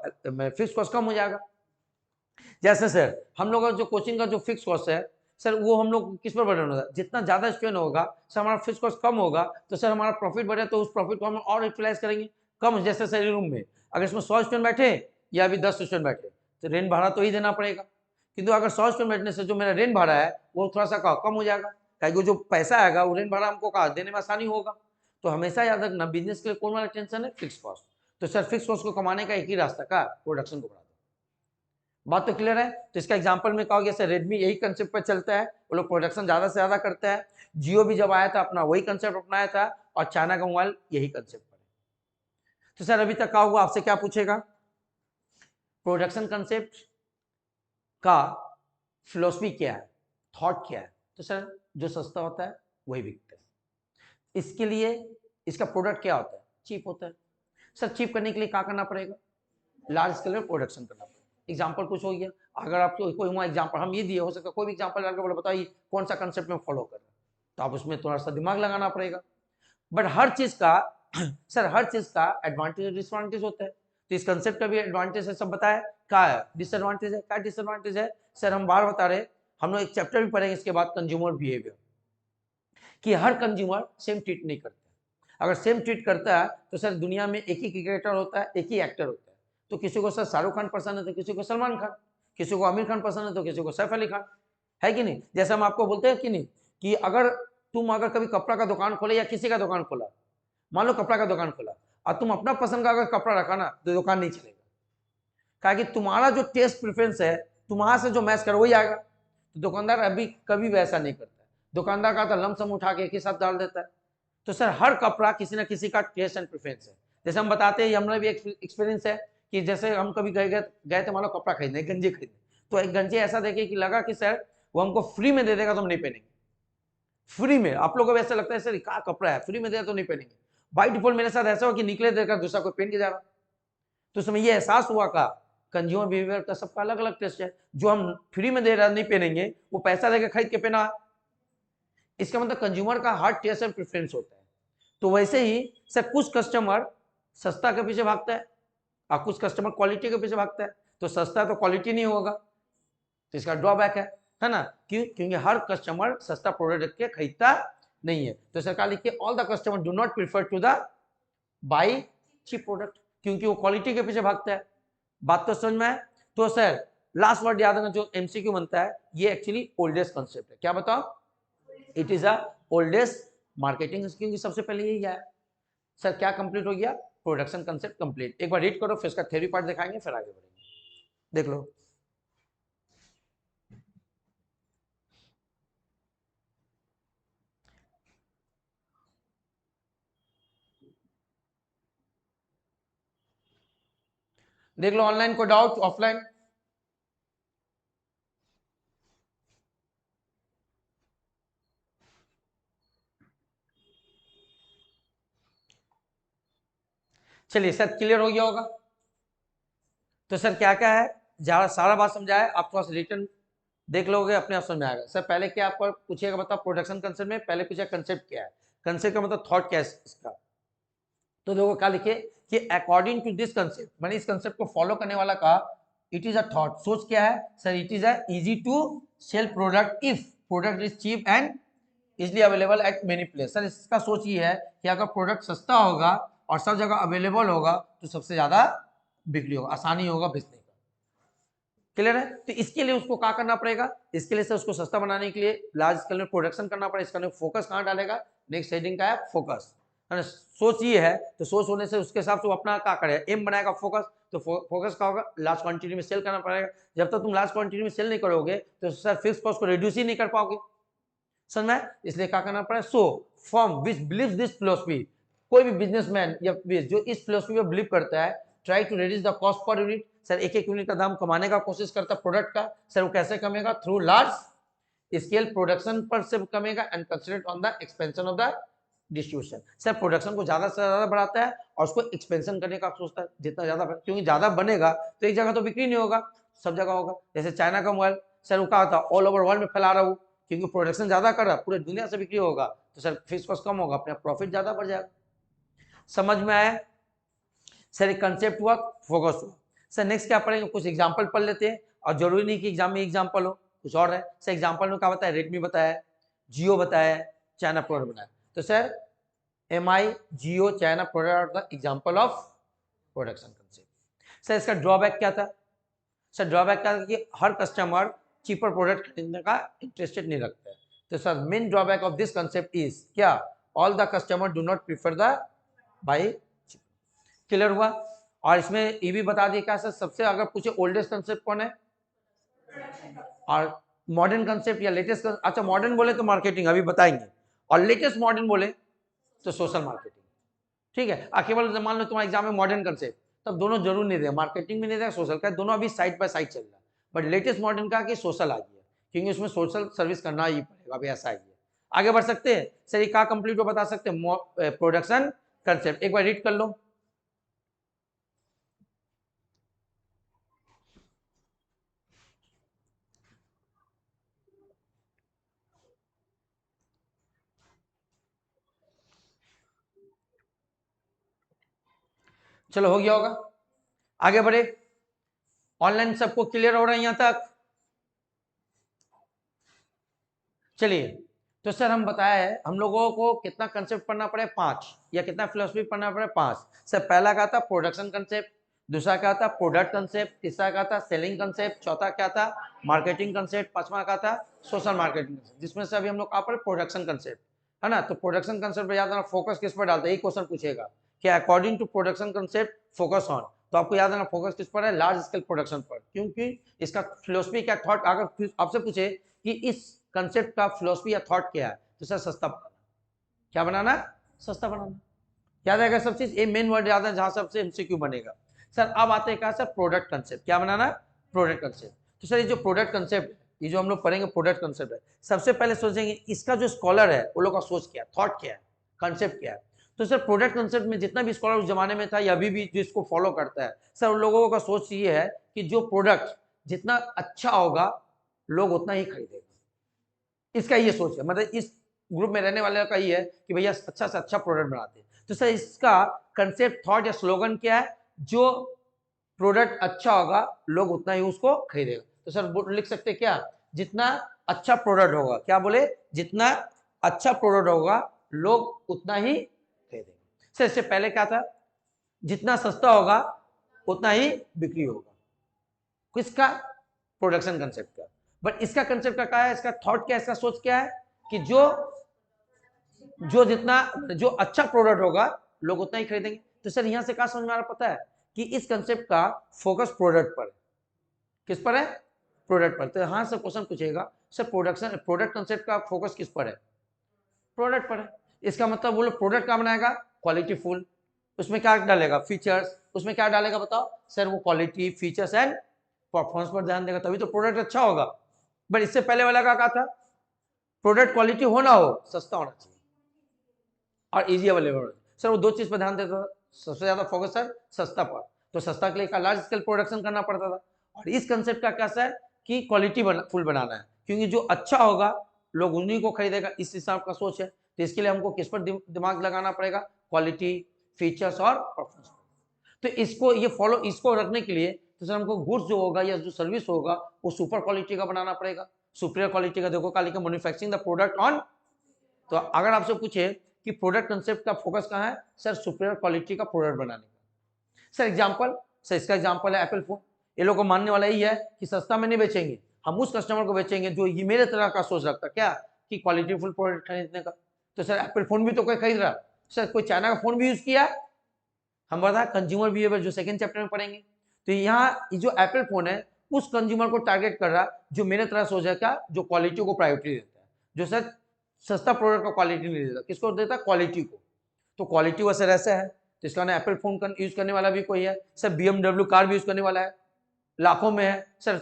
फिक्स कॉस्ट कम हो जाएगा। जैसे सर हम लोग का जो कोचिंग का जो फिक्स कॉस्ट है सर, वो हम लोग किस पर बर्डन होगा, जितना ज्यादा स्टूडेंट होगा सर हमारा फिक्स कॉस्ट कम होगा, तो सर हमारा प्रॉफिट बढ़े, तो उस प्रॉफिट को हम और यूटिलाइज करेंगे कम। जैसे सर रूम में अगर इसमें 100 स्टूडेंट बैठे या अभी 10 स्टूडेंट बैठे तो रेंट भाड़ा तो ही देना पड़ेगा, किंतु अगर 100 स्टूडेंट बैठने से जो मेरा रेंट भाड़ा है वो थोड़ा सा कम हो जाएगा, क्योंकि जो पैसा आएगा वो रेंट भाड़ा हमको कहा देने में आसानी होगा। तो हमेशा याद रखना बिजनेस के लिए कौन वाला टेंशन है, फिक्स कॉस्ट। तो सर फिक्स कॉस्ट को कमाने का एक ही रास्ता का प्रोडक्शन को बढ़ा दो। बात तो क्लियर है। तो इसका एग्जांपल में कहा गया सर रेडमी यही कंसेप्ट पर चलता है, वो लोग प्रोडक्शन ज्यादा से ज्यादा करता है। जियो भी जब आया था अपना वही कंसेप्ट अपनाया था, और चाइना का मोबाइल यही कंसेप्ट पर है। तो सर अभी तक क्या हुआ, आपसे क्या पूछेगा, प्रोडक्शन कंसेप्ट का फिलोसफी क्या है, थॉट क्या है। तो सर जो सस्ता होता है वही बिकता है, इसके लिए इसका प्रोडक्ट क्या होता है, चीप होता है। सर चीप करने के लिए क्या करना पड़ेगा, लार्ज स्केल में प्रोडक्शन करना पड़ेगा। एग्जांपल कुछ हो गया, अगर आपको कोई हुआ एग्जांपल हम ये दिए, हो सकता है कोई भी एग्जांपल डालकर बोले बताइए कौन सा कंसेप्ट में फॉलो कर रहे हैं, तो आप उसमें थोड़ा सा दिमाग लगाना पड़ेगा। बट हर चीज का सर हर चीज का एडवांटेज और डिसएडवांटेज होता है, तो इस कंसेप्ट का भी एडवांटेज है, सब बताया क्या है, डिसएडवांटेज है क्या डिसएडवांटेज है। सर हम बार बता रहे, हम लोग एक चैप्टर भी पढ़ेंगे इसके बाद कंज्यूमर बिहेवियर, कि हर कंज्यूमर सेम ट्रीट नहीं करता। अगर सेम ट्रीट करता है तो सर दुनिया में एक ही क्रिकेटर होता है, एक ही एक्टर होता है, तो किसी को सर शाहरुख खान पसंद है तो किसी को सलमान खान, किसी को आमिर खान पसंद है तो किसी को सैफ अली खान, है कि नहीं। जैसे हम आपको बोलते हैं कि नहीं, कि अगर तुम अगर कभी कपड़ा का दुकान खोले या किसी का दुकान खोला, मान लो कपड़ा का दुकान खोला, और तुम अपना पसंद का अगर कपड़ा रखा ना तो दुकान नहीं चलेगा, क्या कि तुम्हारा जो टेस्ट प्रेफरेंस है तुम्हारा से जो मैच कर वही आएगा। तो दुकानदार अभी कभी वैसा नहीं करता है, दुकानदार का तो लमसम उठा के एक ही साथ डाल देता है। तो सर हर कपड़ा किसी ना किसी का टेस्ट एंड प्रेफरेंस है। जैसे हम बताते हैं, हमारा भी एक्सपीरियंस है कि जैसे हम कभी गए थे मान लो कपड़ा खरीदने, गंजी खरीदने, तो एक गंजी ऐसा देखे कि लगा कि सर वो हमको फ्री में दे देगा तो हम नहीं पहनेंगे। फ्री में आप लोगों को ऐसा लगता है सर क्या कपड़ा है फ्री में दे तो नहीं पहनेंगे, बाई डिफॉल्ट मेरे साथ ऐसा हो कि निकले देकर दूसरा कोई पहन के जा रहा। तो उसमें ये एहसास हुआ का कंज्यूमर बिहेवियर का सबका अलग अलग टेस्ट है, जो हम फ्री में दे रहा नहीं पहनेंगे वो पैसा देकर खरीद के पहना, इसका मतलब कंज्यूमर का हर टेस्ट एंड प्रेफरेंस होता है। तो वैसे ही सर कुछ कस्टमर सस्ता के पीछे भागता है और कुछ कस्टमर क्वालिटी के पीछे भागता है, तो सस्ता तो क्वालिटी नहीं होगा, तो इसका ड्रॉबैक है ना। क्यों, क्योंकि हर कस्टमर सस्ता प्रोडक्ट के खरीदता नहीं है। तो सरकार लिखिए all the customer do not prefer to the buy cheap product, क्योंकि वो क्वालिटी के पीछे भागता है। बात तो समझ में है। तो सर लास्ट वर्ड याद रखना, जो एमसीक्यू बनता है ये एक्चुअली ओल्डेस्ट कंसेप्ट है, क्या बताओ, it is a oldest marketing, क्योंकि सबसे पहले यही है। सर क्या कंप्लीट हो गया, प्रोडक्शन कंसेप्ट कंप्लीट। एक बार रीड करो फिर इसका थ्योरी पार्ट दिखाएंगे फिर आगे बढ़ेंगे, देख लो। देख लो ऑनलाइन को डाउट, ऑफलाइन। चलिए सर क्लियर हो गया होगा। तो सर क्या क्या है, ज्यादा सारा बात समझाया, आप थोड़ा सा रिटर्न देख लोगे अपने आप समझ में आएगा। सर पहले क्या आपको पूछेगा, बताओ प्रोडक्शन कंसेप्ट में पहले पूछा कंसेप्ट क्या है, कंसेप्ट का मतलब थॉट क्या है इसका। तो देखो क्या लिखे कि अकॉर्डिंग टू दिस कंसेप्ट, मैंने इस कंसेप्ट को फॉलो करने वाला का इट इज अ थॉट, सोच क्या है sir, it is a easy to sell product if product is cheap and easily available at many place. Sir इसका सोच ये है कि अगर प्रोडक्ट सस्ता होगा और सब जगह अवेलेबल होगा तो सबसे ज्यादा बिक्री होगा, आसानी होगा बेचने का। क्लियर है। तो इसके लिए उसको क्या करना पड़ेगा, इसके लिए सर उसको सस्ता बनाने के लिए लार्ज स्केल में प्रोडक्शन करना पड़ेगा। इसका फोकस कहाँ डालेगा, नेक्स्ट हेडिंग का है फोकस, है ना। सोच ये है, तो सोच होने से उसके हिसाब से वो अपना क्या करेगा, एम बनाएगा फोकस। तो फोकस का होगा लार्ज क्वांटिटी में सेल करना पड़ेगा। जब तक तुम लार्ज क्वांटिटी में सेल नहीं करोगे तो सर फिक्स कॉस्ट को रिड्यूस ही नहीं कर पाओगे, समझ में। इसलिए क्या करना पड़ेगा, so firm which believes this philosophy, कोई भी बिजनेसमैन या जो इस फिलॉसफी पर बिलीव करता है, try to reduce the cost per unit. Sir एक एक यूनिट का दाम कमाने का कोशिश करता है प्रोडक्ट का। सर वो कैसे कमेगा, थ्रू लार्ज स्केल प्रोडक्शन पर से कमेगा and concentrate on the expansion of the distribution. Sir production को ज्यादा से ज्यादा बढ़ाता है और उसको एक्सपेंशन करने का सोचता है जितना ज्यादा, क्योंकि ज्यादा बनेगा तो एक जगह तो बिक्री नहीं होगा, सब जगह होगा। जैसे चाइना का मोबाइल, सर वो कहा था ऑल ओवर वर्ल्ड में फैला रहा हूँ, क्योंकि प्रोडक्शन ज्यादा कर रहा है, पूरे दुनिया से बिक्री होगा, तो सर फिक्स कॉस्ट कम होगा, अपने प्रॉफिट ज्यादा बढ़ जाएगा। समझ में आया। सर एक कंसेप्ट हुआ, फोकस हुआ। सर नेक्स्ट क्या पढ़ेंगे, कुछ एग्जांपल पढ़ लेते हैं, और जरूरी नहीं कि एग्जाम में एग्जांपल हो, कुछ और है। सर एग्जांपल में क्या बताया, रेडमी बताया, जियो बताया, चाइना प्रोडक्ट बताया। तो sir MI, Jio, China product the example of production concept. Sir इसका ड्रॉबैक क्या था, सर ड्रॉबैक क्या था कि हर कस्टमर चीपर प्रोडक्ट खरीदने का इंटरेस्टेड नहीं रखता है। तो sir main drawback of this concept is क्या, all the customer do not prefer the buy. Clear हुआ। और इसमें ये भी बता दिया क्या सर, सबसे अगर पूछे ओल्डेस्ट कंसेप्ट कौन है, और मॉडर्न कंसेप्ट या लेटेस्ट, अच्छा मॉडर्न बोले तो मार्केटिंग अभी बताएंगे, और लेटेस्ट मॉडर्न बोले तो सोशल मार्केटिंग। ठीक है, केवल मान लो तुम्हारे एग्जाम में मॉडर्न कंसेप्ट, तब दोनों जरूर नहीं देगा, मार्केटिंग भी नहीं देगा, सोशल का, दोनों अभी साइड बाय साइड चल रहा है। बट लेटेस्ट मॉडर्न का कि सोशल आ गया, क्योंकि उसमें सोशल सर्विस करना ही पड़ेगा, अभी ऐसा आ गया। आगे बढ़ सकते हैं सर, ये क्या कंप्लीट हो बता सकते हैं, प्रोडक्शन कंसेप्ट एक बार रीड कर लो। चलो हो गया होगा, आगे बढ़े। ऑनलाइन सबको क्लियर हो रहा है यहां तक? चलिए, तो सर हम बताया है हम लोगों को कितना कंसेप्ट पढ़ना पड़े, 5, या कितना फिलोसफी पढ़ना पड़े, 5। सर पहला क्या था, प्रोडक्शन कंसेप्ट, दूसरा क्या था, प्रोडक्ट कंसेप्ट, तीसरा क्या था, सेलिंग कंसेप्ट, चौथा क्या था, मार्केटिंग कंसेप्ट, पांचवा क्या था, सोशल मार्केटिंग कंसेप्ट, जिसमें से अभी हम लोग कहाँ पर प्रोडक्शन कंसेप्ट है ना। तो प्रोडक्शन कंसेप्ट पे याद रखना, फोकस किस पर डालते हैं, एक क्वेश्चन पूछेगा कि according to production concept focus on, तो आपको याद रखना फोकस किस पर है, लार्ज स्केल प्रोडक्शन पर, क्योंकि इसका फिलोसफी क्या थॉट, अगर आपसे पूछे कि इस कंसेप्ट का फिलोसफी या थॉट क्या है, तो सर सस्ता बनाना। क्या बनाना, सस्ता बनाना। याद आएगा सब चीज, ये मेन वर्ड याद है जहां सबसे एमसीक्यू बनेगा। सर अब आते हैं क्या सर, प्रोडक्ट कंसेप्ट, क्या बनाना, प्रोडक्ट कंसेप्ट। तो सर ये जो प्रोडक्ट कंसेप्ट है, ये जो हम लोग पढ़ेंगे प्रोडक्ट कंसेप्ट है, सबसे पहले सोचेंगे इसका जो स्कॉलर है वो लोग का सोच क्या है, थॉट क्या है, कंसेप्ट क्या है। तो सर प्रोडक्ट कंसेप्ट में जितना भी स्कॉलर उस जमाने में था या अभी भी जो इसको फॉलो करता है, सर उन लोगों का सोच ये है कि जो प्रोडक्ट जितना अच्छा होगा लोग उतना ही खरीदेगा। इसका ये सोच है, मतलब इस ग्रुप में रहने वाले का ये है कि भैया अच्छा से अच्छा प्रोडक्ट बनाते हैं। तो सर इसका कंसेप्ट, थॉट या स्लोगन क्या है, जो प्रोडक्ट अच्छा होगा लोग उतना ही उसको खरीदेगा। तो सर लिख सकते हैं क्या, जितना अच्छा प्रोडक्ट होगा, क्या बोले, जितना अच्छा प्रोडक्ट होगा लोग उतना ही खरीदेंगे। सर इससे पहले क्या था, जितना सस्ता होगा उतना ही बिक्री होगा, किसका, प्रोडक्शन कंसेप्ट का। बट इसका कंसेप्ट का क्या है, इसका थॉट क्या है, इसका सोच क्या है कि जो जितना जो अच्छा प्रोडक्ट होगा लोग उतना ही खरीदेंगे। तो सर यहां से क्या समझ में आ रहा पता है कि इस कंसेप्ट का फोकस प्रोडक्ट पर है, किस पर है, प्रोडक्ट पर। तो यहां से क्वेश्चन पूछेगा सर प्रोडक्ट कंसेप्ट का फोकस किस पर है, प्रोडक्ट पर है। इसका मतलब वो लोग प्रोडक्ट क्या बनाएगा, क्वालिटी फुल, उसमें क्या डालेगा, फीचर्स, उसमें क्या डालेगा बताओ सर, वो क्वालिटी फीचर्स एंड परफॉर्मेंस पर ध्यान देगा, तभी तो प्रोडक्ट अच्छा होगा। बट इससे पहले वाला का क्या था, प्रोडक्ट क्वालिटी होना हो, सस्ता होना चाहिए और इजी अवेलेबल। सर वो दो चीज पर ध्यान देता था, सबसे ज्यादा फोकस सर सस्ता पर, तो सस्ता के लिए लार्ज स्केल प्रोडक्शन करना पड़ता था। और इस कंसेप्ट का क्या सर कि क्वालिटी फुल बनाना है, क्योंकि जो अच्छा होगा लोग उन्हीं को खरीदेगा, इस हिसाब का सोच है। तो इसके लिए हमको किस पर दिमाग लगाना पड़ेगा, क्वालिटी, फीचर्स और परफॉर्मेंस। तो इसको ये फॉलो, इसको रखने के लिए तो सर हमको गुड्स जो होगा या जो सर्विस होगा वो सुपर क्वालिटी का बनाना पड़ेगा, सुपीरियर क्वालिटी का। देखो काली का मैन्युफैक्चरिंग द प्रोडक्ट ऑन, तो अगर आपसे पूछे कि प्रोडक्ट कंसेप्ट का फोकस कहाँ है, सर सुपीरियर क्वालिटी का प्रोडक्ट बनाने का। सर एग्जांपल, सर इसका एग्जांपल है एप्पल फोन। ये लोग को मानने वाला यही है कि सस्ता में नहीं बेचेंगे, हम उस कस्टमर को बेचेंगे जो ये मेरे तरह का सोच रखता क्या कि क्वालिटी फुल प्रोडक्ट खरीदने का। तो सर एप्पल फोन भी तो कोई खरीद रहा, सर कोई चाइना का फोन भी यूज किया, हम बता कंज्यूमर बिहेवियर जो सेकंड चैप्टर में पढ़ेंगे। तो यहाँ जो एप्पल फोन है उस कंज्यूमर को टारगेट कर रहा जो मेरे तरह सोच है क्या, जो क्वालिटी को प्रायोरिटी देता है, जो सर सस्ता प्रोडक्ट का क्वालिटी नहीं देता, किसको देता, क्वालिटी को। तो क्वालिटी वैसे ऐसा है, तो इसका ना एप्पल फोन यूज करने वाला भी कोई है, सर BMW कार भी यूज करने वाला है, लाखों में है सर,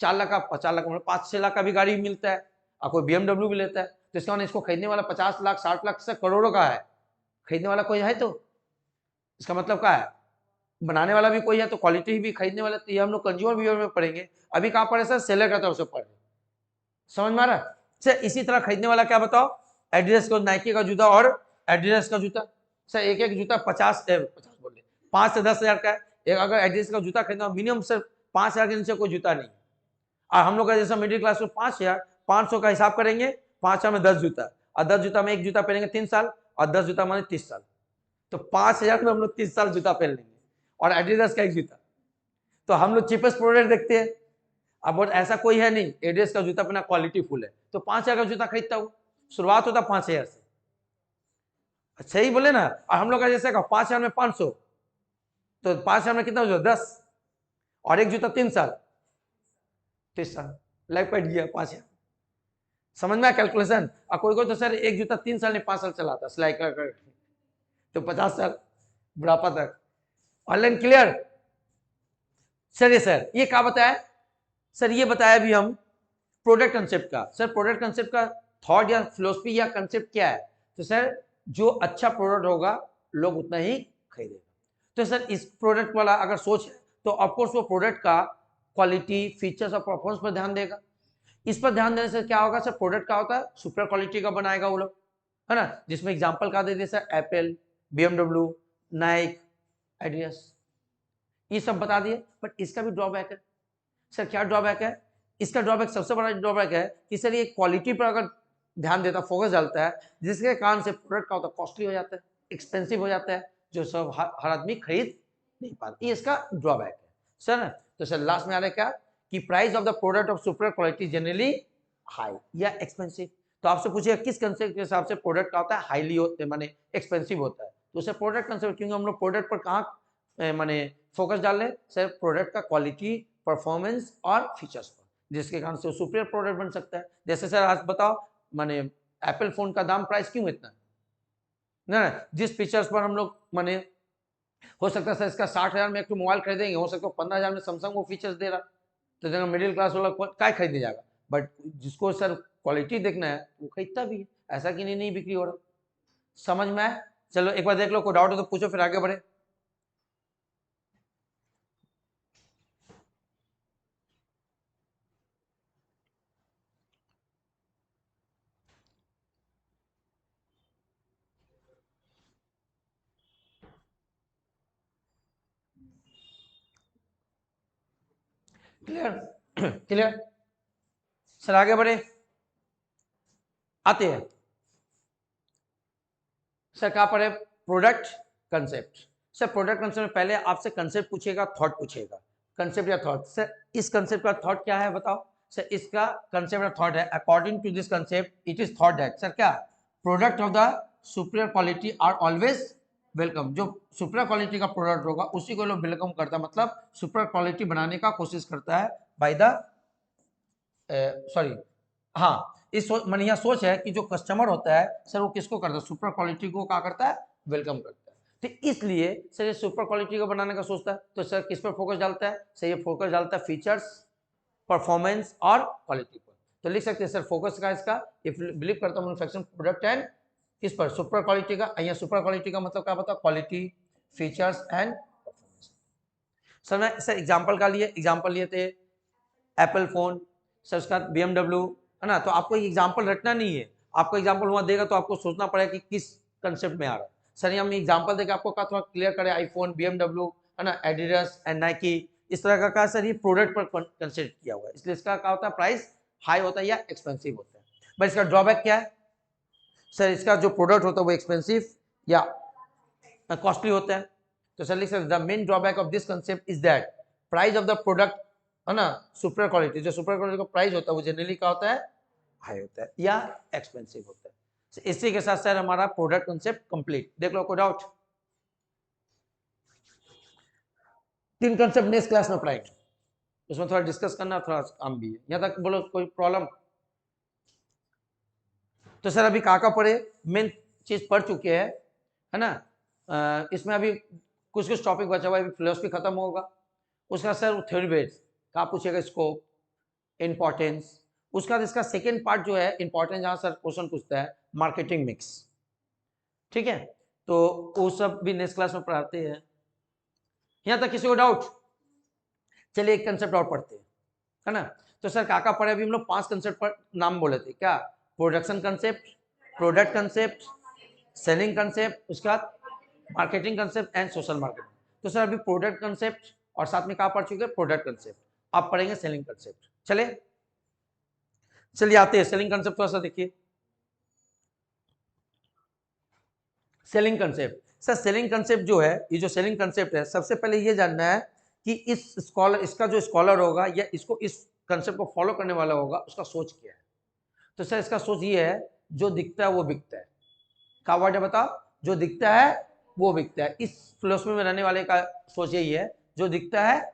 4 लाख का, 50 लाख, 5-6 लाख का भी गाड़ी मिलता है, और कोई BMW भी लेता है। तो इसका इसको खरीदने वाला 50 लाख 60 लाख से करोड़ों का है, खरीदने वाला कोई है, तो इसका मतलब क्या है, बनाने वाला भी कोई है तो क्वालिटी भी खरीदने वाला। तो ये हम लोग कंज्यूमर बिहेवियर में पढ़ेंगे। अभी कहाँ पढ़े सर, सेलर का तरफ से पढ़े, समझ में आ रहा है। सर इसी तरह खरीदने वाला क्या बताओ, एडिडास का नाइकी का जूता और एडिडास का जूता, सर एक एक जूता 50 बोल 5 से 10,000 का है। एक अगर एडिडास का जूता खरीदना मिनिमम सिर्फ 5,000 के नीचे कोई जूता नहीं। और हम लोग का जैसा मिडिल क्लास में 5,000 500 का हिसाब करेंगे, 5,000 में 10 जूता, और 10 जूता में एक जूता पहनेंगे 3 साल, और 10 जूता माने 30 साल। तो 5,000 में हम लोग 30 साल जूता पहन लेंगे, और एडिडास का एक जूता। तो हम लोग चीपेस्ट प्रोडक्ट देखते हैं। अब ऐसा कोई है नहीं एडिडास का जूता पहना क्वालिटी फुल है, तो 5,000 का जूता खरीदता हूँ। शुरुआत होता 5,000 से, सही बोले ना। और हम लोग का जैसे 5,000 में 500, तो 5,000 में कितना हो जाए 10, और एक जूता 3 साल, 30 साल, लाइफ कट गया 5,000। समझ में कैलकुलेशन। और कोई कोई तो सर एक जूता 3 साल नहीं 5 साल चलाता सिलाई कर, तो 50 साल बुढ़ापा तक। Online clear. चलिए सर ये क्या बताया, सर ये बताया भी हम प्रोडक्ट कंसेप्ट का। सर प्रोडक्ट कंसेप्ट का थॉट या फिलोसफी या कंसेप्ट क्या है, तो सर जो अच्छा प्रोडक्ट होगा लोग उतना ही खरीदेगा। तो सर इस प्रोडक्ट वाला अगर सोच है तो ऑफकोर्स वो प्रोडक्ट का क्वालिटी, फीचर्स और परफॉर्मेंस पर ध्यान देगा। इस पर ध्यान देने से क्या होगा सर, प्रोडक्ट का होता है सुपर क्वालिटी का बनाएगा वो लोग, है ना। जिसमें एग्जांपल का दे दिए sir, Apple, BMW, Naik, Adidas, ये सब बता दिए। बट इसका भी ड्रॉबैक है। सर क्या ड्रॉबैक है, इसका ड्रॉबैक सबसे बड़ा ड्रॉबैक है कि सर ये क्वालिटी पर अगर ध्यान देता, फोकस डालता है, जिसके कारण से प्रोडक्ट का होता है कॉस्टली हो जाता है, एक्सपेंसिव हो जाता है, जो सब हर आदमी खरीद नहीं पाता। ये इसका ड्रॉबैक है सर। तो सर लास्ट में आ रहा है क्या कि price of the product of super quality generally high या एक्सपेंसिव। तो आपसे पूछिए किस कंसेप्ट के हिसाब से प्रोडक्ट का होता है हाईली होते माने एक्सपेंसिव होता है, तो सर प्रोडक्ट कंसेप्ट, क्योंकि हम लोग प्रोडक्ट पर कहाँ माने फोकस डाल रहे हैं सर, प्रोडक्ट का क्वालिटी, परफॉर्मेंस और फीचर्स पर, जिसके कारण से सुपीरियर प्रोडक्ट बन सकता है। जैसे सर आज बताओ माने एप्पल फोन का दाम प्राइस क्यों इतना ना, जिस फीचर्स पर हम लोग माने हो सकता है सर इसका 60,000 में एक मोबाइल खरीदेंगे, हो सकता है 15,000 में सैमसंग वो फीचर्स दे रहा, तो जगह मिडिल क्लास वाला क्या खरीदने जाएगा। बट जिसको सर क्वालिटी देखना है वो खरीदता भी है, ऐसा कि नहीं बिक्री हो रहा। समझ में आए। चलो एक बार देख लो, कोई डाउट हो तो पूछो फिर आगे बढ़े। Clear clear. सर आगे बढ़े, आते हैं सर कहां पर है, product concept. Sir product concept में पहले आपसे कंसेप्ट पूछेगा, थॉट पूछेगा, कंसेप्ट या थॉट। सर इस कंसेप्ट का थॉट क्या है बताओ। सर इसका कंसेप्ट और थॉट है, according to this concept it is thought that, sir क्या, product of the superior quality are always welcome. जो सुपीरियर क्वालिटी का प्रोडक्ट होगा उसी को लोग वेलकम करता है, मतलब सुपीरियर क्वालिटी बनाने का कोशिश करता है बाय द सॉरी, हाँ इस मनिया सोच है कि जो कस्टमर होता है सर वो किसको करता है, सुपर क्वालिटी को क्या करता है, वेलकम करता है। तो इसलिए सर ये सुपर क्वालिटी को बनाने का सोचता है, तो सर किस पर फोकस डालता है, सर ये फोकस डालता है फीचर्स, परफॉर्मेंस और क्वालिटी पर। तो लिख सकते हैं सर फोकस का इसका, इफ बिलीव करता हूँ मैन्युफैक्चरिंग प्रोडक्ट एंड किस पर, सुपर क्वालिटी का। यहाँ सुपर क्वालिटी का मतलब क्या बताओ, quality, features and performance. Sir मैं सर एग्जाम्पल का लिए, एग्जाम्पल लिए थे एप्पल फोन, सर उसका BMW, है ना। तो आपको एग्जाम्पल रटना नहीं है, आपको एग्जाम्पल वहां देगा तो आपको सोचना पड़ेगा कि किस कंसेप्ट में आ रहा है। सर हम एग्जाम्पल देकर आपको थोड़ा क्लियर करें, आईफोन, BMW, है ना, एडिडास एंड नाइकी, इस तरह का क्या सर ये प्रोडक्ट पर कंसिडर किया हुआ है, इसलिए इसका क्या होता है, प्राइस हाई होता है या एक्सपेंसिव होता है। बट इसका ड्रॉबैक क्या है सर, इसका जो प्रोडक्ट होता है वो एक्सपेंसिव या कॉस्टली होता है। तो सर लिख सकते the main drawback of this concept is that price of the product, है ना, सुपर क्वालिटी, जो सुपर क्वालिटी का प्राइस होता है वो जनरली क्या होता है, हाई होता है या एक्सपेंसिव होता है। इसी के साथ सर हमारा प्रोडक्ट कंसेप्ट कंप्लीट। देख लो कोई डाउट। 3 कंसेप्ट नेक्स्ट क्लास में पढ़ाएंगे, उसमें थोड़ा डिस्कस करना, थोड़ा काम भी है। यहाँ तक बोलो कोई प्रॉब्लम। तो सर अभी काका पढ़े, मेन चीज पढ़ चुके हैं, है ना। इसमें अभी कुछ कुछ टॉपिक बचा हुआ है, फिलोसफी खत्म होगा, उसका सर थ्योरी बेस्ड कहाँ पूछेगा, स्कोप, इंपॉर्टेंस। उसका इसका सेकेंड पार्ट जो है इंपॉर्टेंस, जहाँ सर क्वेश्चन पूछता है मार्केटिंग मिक्स, ठीक है। तो वो सब भी नेक्स्ट क्लास में पढ़ाते हैं। यहाँ तक किसी को डाउट। चलिए एक कंसेप्ट और पढ़ते हैं, है ना। तो सर काका पढ़े, अभी हम लोग 5 कंसेप्ट पर नाम बोले थे, क्या, production concept, product concept, selling concept, उसके बाद marketing concept and social marketing. तो सर अभी प्रोडक्ट कंसेप्ट और साथ में क्या पढ़ चुके हैं, प्रोडक्ट कंसेप्ट, आप पढ़ेंगे सेलिंग कंसेप्ट। चलिए आते हैं सेलिंग कंसेप्ट, थोड़ा सा देखिए selling concept. Sir selling concept जो है, ये जो सेलिंग कंसेप्ट है, सबसे पहले ये जानना है कि इस स्कॉलर, इसका जो स्कॉलर होगा या इसको इस कंसेप्ट को फॉलो करने वाला होगा, उसका सोच क्या है। तो सर इसका सोच ये है, जो दिखता है वो बिकता है। क्या वर्ड है बताओ, जो दिखता है वो बिकता है। इस फिलोसफी में रहने वाले का सोच यही है, जो दिखता है,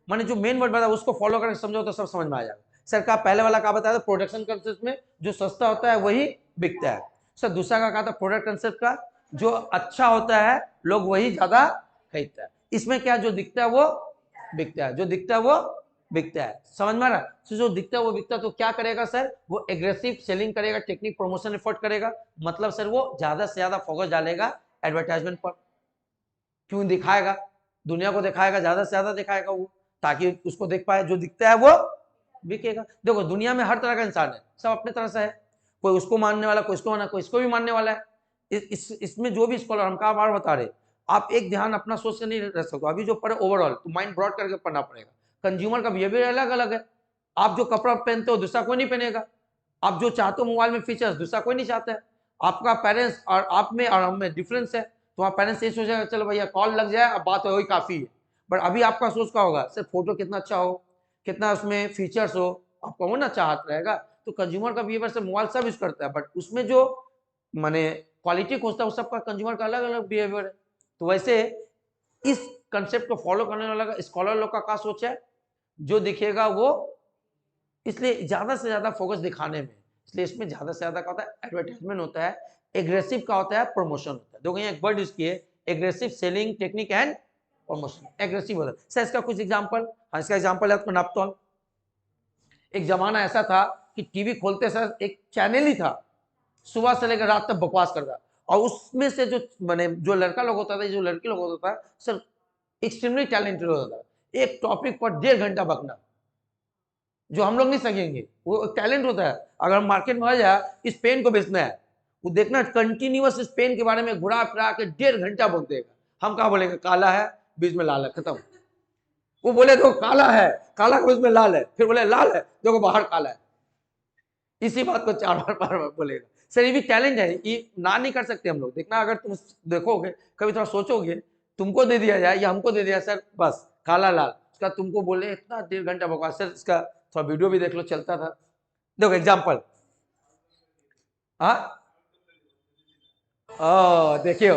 माने जो मेन वर्ड बताया उसको फॉलो करके समझो तो सब समझ में आ जाएगा। सर का पहले वाला क्या बताया था, प्रोडक्शन कंसेप्ट में जो सस्ता होता है वही बिकता है। सर दूसरा का कहा था प्रोडक्ट कंसेप्ट का, जो अच्छा होता है लोग वही ज्यादा खरीदता है। इसमें क्या, जो दिखता है वो बिकता है, जो दिखता है वो बिकता है। समझ में आ रहा है। तो जो दिखता है वो बिकता है, तो क्या करेगा सर, वो एग्रेसिव सेलिंग करेगा, टेक्निक प्रमोशन एफर्ट करेगा। मतलब सर वो ज्यादा से ज्यादा फोकस डालेगा एडवर्टाइजमेंट पर। क्यों दिखाएगा, दुनिया को दिखाएगा, ज्यादा से ज्यादा दिखाएगा वो, ताकि उसको देख पाए। जो दिखता है वो बिकेगा। देखो दुनिया में हर तरह का इंसान है, सब अपने तरह से है, कोई उसको मानने वाला, कोई इसको मानना, कोई इसको भी मानने वाला है। इसमें जो भी स्कॉलर, हम कहा बार बता रहे, आप एक ध्यान अपना सोच के नहीं रह सकते। अभी जो पढ़े ओवरऑल, तो माइंड ब्रॉड करके पढ़ना पड़ेगा। कंज्यूमर का बिहेवियर अलग अलग है। आप जो कपड़ा पहनते हो दूसरा कोई नहीं पहनेगा, आप जो चाहते हो मोबाइल में फीचर्स दूसरा कोई नहीं चाहता है। आपका पेरेंट्स और आप में और हम में डिफरेंस है। तुम्हारा पेरेंट्स ये सोचेगा चलो भैया कॉल लग जाए, अब बात हो वही काफी है। बट अभी आपका सोच क्या होगा, सिर्फ फोटो कितना अच्छा हो, कितना उसमें फीचर्स हो, आपका वो ना चाहत रहेगा। तो कंज्यूमर का बिहेवियर से मोबाइल सब यूज करता है, बट उसमें जो माने क्वालिटी खोजता है वो सबका कंज्यूमर का अलग अलग बिहेवियर है। तो वैसे इस कंसेप्ट को फॉलो करने वाला स्कॉलर लोग का क्या सोच है, जो दिखेगा वो, इसलिए ज्यादा से ज्यादा फोकस दिखाने में, इसलिए इसमें ज्यादा से ज्यादा क्या होता है, एडवर्टाइजमेंट होता है। एग्रेसिव का होता है, प्रमोशन होता है। देखो यहाँ एक वर्ड यूज किए, aggressive selling technique and promotion. Aggressive होता है सर, इसका कुछ एग्जांपल, हाँ इसका एग्जांपल है आपको नापतोल। एक जमाना ऐसा था कि टीवी खोलते सर एक चैनल ही था, सुबह से लेकर रात तक बकवास करता, और उसमें से जो मैंने जो लड़का लोग होता था, जो लड़की लोग होता था सर, एक्सट्रीमली टैलेंटेड होता था। एक टॉपिक पर 1.5 घंटा बकना, जो हम लोग नहीं सकेंगे, वो टैलेंट होता है। अगर हम मार्केट में आ जाए, इस पेन को बेचना है, वो देखना कंटिन्यूअस इस पेन के बारे में घुरा फिरा के 1.5 घंटा बोल देगा। हम कहा बोलेंगे काला है बीच में लाल है, खत्म। वो बोले देखो काला है, काला के बीच में लाल है, फिर बोले लाल है देखो बाहर काला है। इसी बात को 4 बार बोलेगा। सर ये भी टैलेंट है, ये ना नहीं कर सकते हम लोग। देखना अगर तुम देखोगे, कभी थोड़ा सोचोगे, तुमको दे दिया जाए या हमको दे दिया सर, बस काला लाल, उसका तुमको बोले इतना 1.5 घंटा बकवास। सर इसका थोड़ा वीडियो भी देख लो, चलता था। देखो एग्जाम्पल, हाँ देखियो,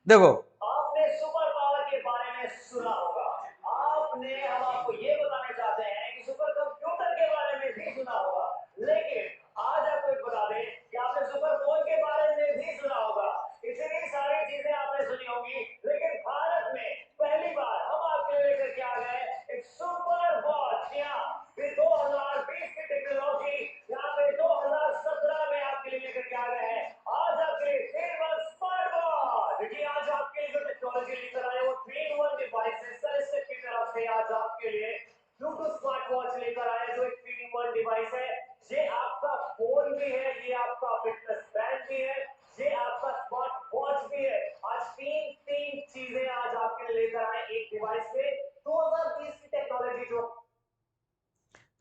देखो आपने सुपर पावर के बारे में सुना होगा, आपने हम आपको ये बताने चाहते हैं कि सुपर कंप्यूटर के बारे में भी सुना होगा, लेकिन आज आपको एक बता दें कि आपने सुपर फोन के बारे में भी सुना होगा। इतनी सारी चीजें आपने सुनी होंगी, लेकिन भारत में पहली बार हम आपके लिए लेकर के आ गए एक सुपर वॉच। यहाँ 2020 की टेक्नोलॉजी यहाँ पे 2017 में आपके लिए लेकर के आ गए हैं। आज आपके लिए फेमस स्मार्ट वॉच। देखिए आज आपके लिए जो टेक्नोलॉजी लेकर आए वो 3-in-1 डिवाइस है। सर इससे की तरफ से आज आपके लिए ब्लूटूथ स्मार्ट वॉच लेकर आए, जो एक 3-in-1 डिवाइस है। ये आपका फोन भी है, ये आपका फिटनेस बैंड भी है, ये आपका स्मार्ट वॉच भी है। आज तीन चीजें आज आपके लिए लेकर आए एक डिवाइस में। 2020 की टेक्नोलॉजी जो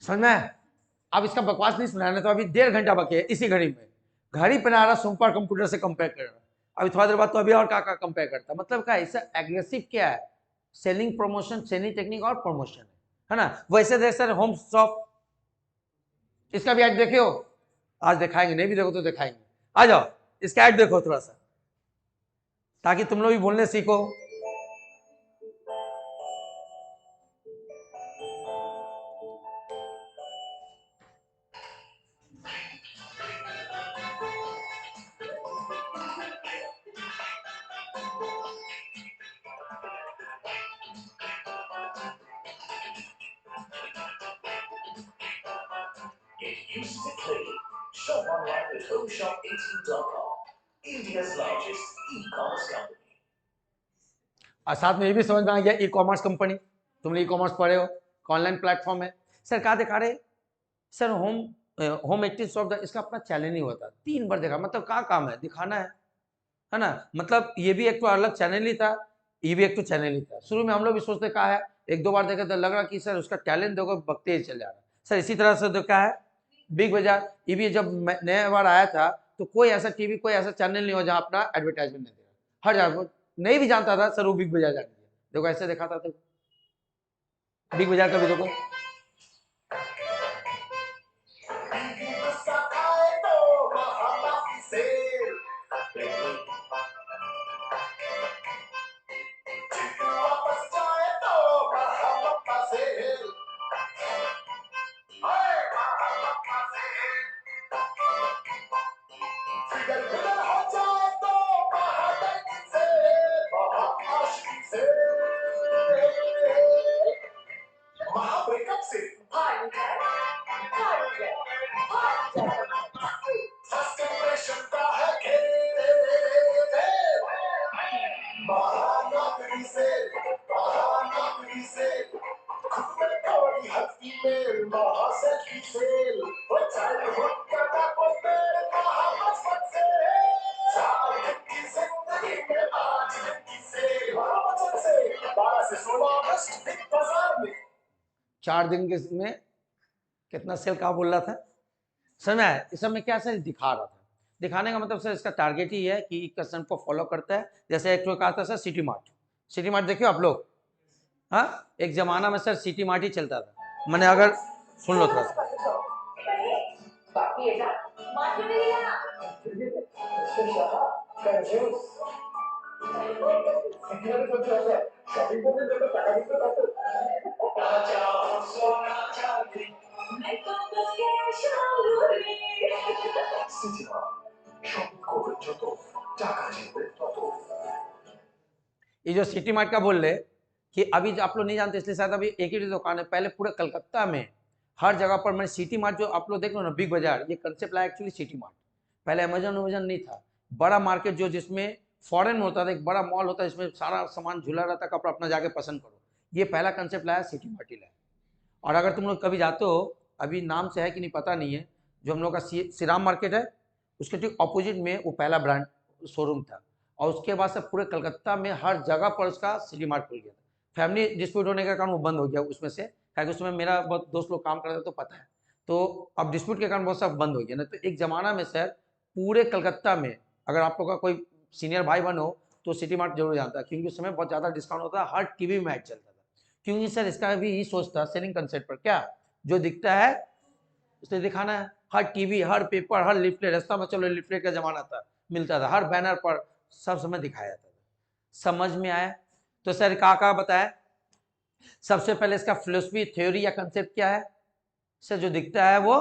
समझ में। अब इसका बकवास नहीं सुनाना, तो अभी 1.5 घंटा बके इसी घड़ी में, घड़ी पहना रहा, सुपर कंप्यूटर से कंपेयर कर रहा। अभी थोड़ा देर बाद तो अभी और क्या कंपेयर करता, मतलब क्या इससे एग्रेसिव क्या है, सेलिंग प्रमोशन, सेलिंग टेक्निक और प्रमोशन है ना। वैसे देख सर होम शॉप, इसका भी ऐड देखियो, आज दिखाएंगे, नहीं भी देखो तो दिखाएंगे। आ जाओ इसका ऐड देखो थोड़ा सा, ताकि तुम लोग भी बोलने सीखो। Get used to clicking. Shop online with homeshop18.com, India's largest e-commerce company. और साथ में ये भी समझ में आ गया ई कॉमर्स कंपनी, तुमने ई कॉमर्स पढ़े हो, ऑनलाइन प्लेटफॉर्म है। सर क्या दिखा रहे sir, home home active shop, इसका अपना चैनल नहीं होता, 3 बार देखा, मतलब क्या काम है, दिखाना है ना। मतलब ये भी एक तो अलग चैनल ही था, ये भी एक तो चैनल ही था। शुरू में हम लोग भी सोचते कहा है, एक दो बार देखा तो लग रहा कि सर उसका टैलेंट देखो बकते ही चल जा रहा है सर। इसी तरह से देखा है बिग बाजार, ये भी जब नया बार आया था तो कोई ऐसा टीवी कोई ऐसा चैनल नहीं हो जहाँ अपना एडवर्टाइजमेंट नहीं दे रहा, हर जगह नहीं भी जानता था सर वो बिग बाजार जान दिया, देखो ऐसे देखा था। तो बिग बाजार का भी देखो चार दिन के में कितना सेल का बोल रहा था समझ में आया। इस सब में क्या सर दिखा रहा था, दिखाने का मतलब सर इसका टारगेट ही है कि कस्टमर को फॉलो करता है। जैसे एक तो कहा था sir city mart, city mart देखियो आप लोग, हाँ एक जमाना में सर सिटी मार्ट ही चलता था। मैंने अगर सुन लो थोड़ा सा ये जो सिटी मार्ट का बोल रहे कि अभी आप लोग नहीं जानते इसलिए शायद अभी एक ही दुकान है, पहले पूरे कलकत्ता में हर जगह पर। मैं सिटी मार्ट जो आप लोग देख लो ना बिग बाजार, ये कंसेप्ट लाया एक्चुअली सिटी मार्ट। पहले अमेजन नहीं था, बड़ा मार्केट जो जिसमें फॉरेन होता था, एक बड़ा मॉल होता है जिसमें सारा सामान झूला रहता, कपड़ा अपना जाके पसंद करो, ये पहला कंसेप्ट लाया सिटी मार्ट ही लाया। और अगर तुम लोग कभी जाते हो, अभी नाम से है कि नहीं पता नहीं है, जो हम लोग का श्रीराम मार्केट है उसके ठीक अपोजिट में वो पहला ब्रांड शोरूम था। और उसके बाद से पूरे कलकत्ता में हर जगह पर उसका सिटी मार्ट खुल गया था। फैमिली डिस्प्यूट होने के कारण वो बंद हो गया उसमें से, क्योंकि उसमें मेरा बहुत दोस्त लोग काम करते तो पता है। तो अब डिस्प्यूट के कारण बहुत सब बंद हो गया ना। तो एक जमाना में सर पूरे कलकत्ता में अगर आप लोग का कोई सीनियर भाई बहन हो तो सिटी मार्ट जरूर जानता है, क्योंकि उस समय बहुत ज़्यादा डिस्काउंट होता है, हर टीवी में ऐड चलता था। क्योंकि सर इसका भी यही सोच था सेलिंग कंसेप्ट पर, क्या जो दिखता है उसे दिखाना है। हर टीवी हर पेपर हर लिफलेट, रास्ता में चलो लिफलेट का जमाना था, मिलता था हर बैनर पर, सब समय दिखाया जाता था। समझ में आया? तो सर का बताया सबसे पहले इसका फिलोसफी थ्योरी या कंसेप्ट क्या है सर, जो दिखता है वो।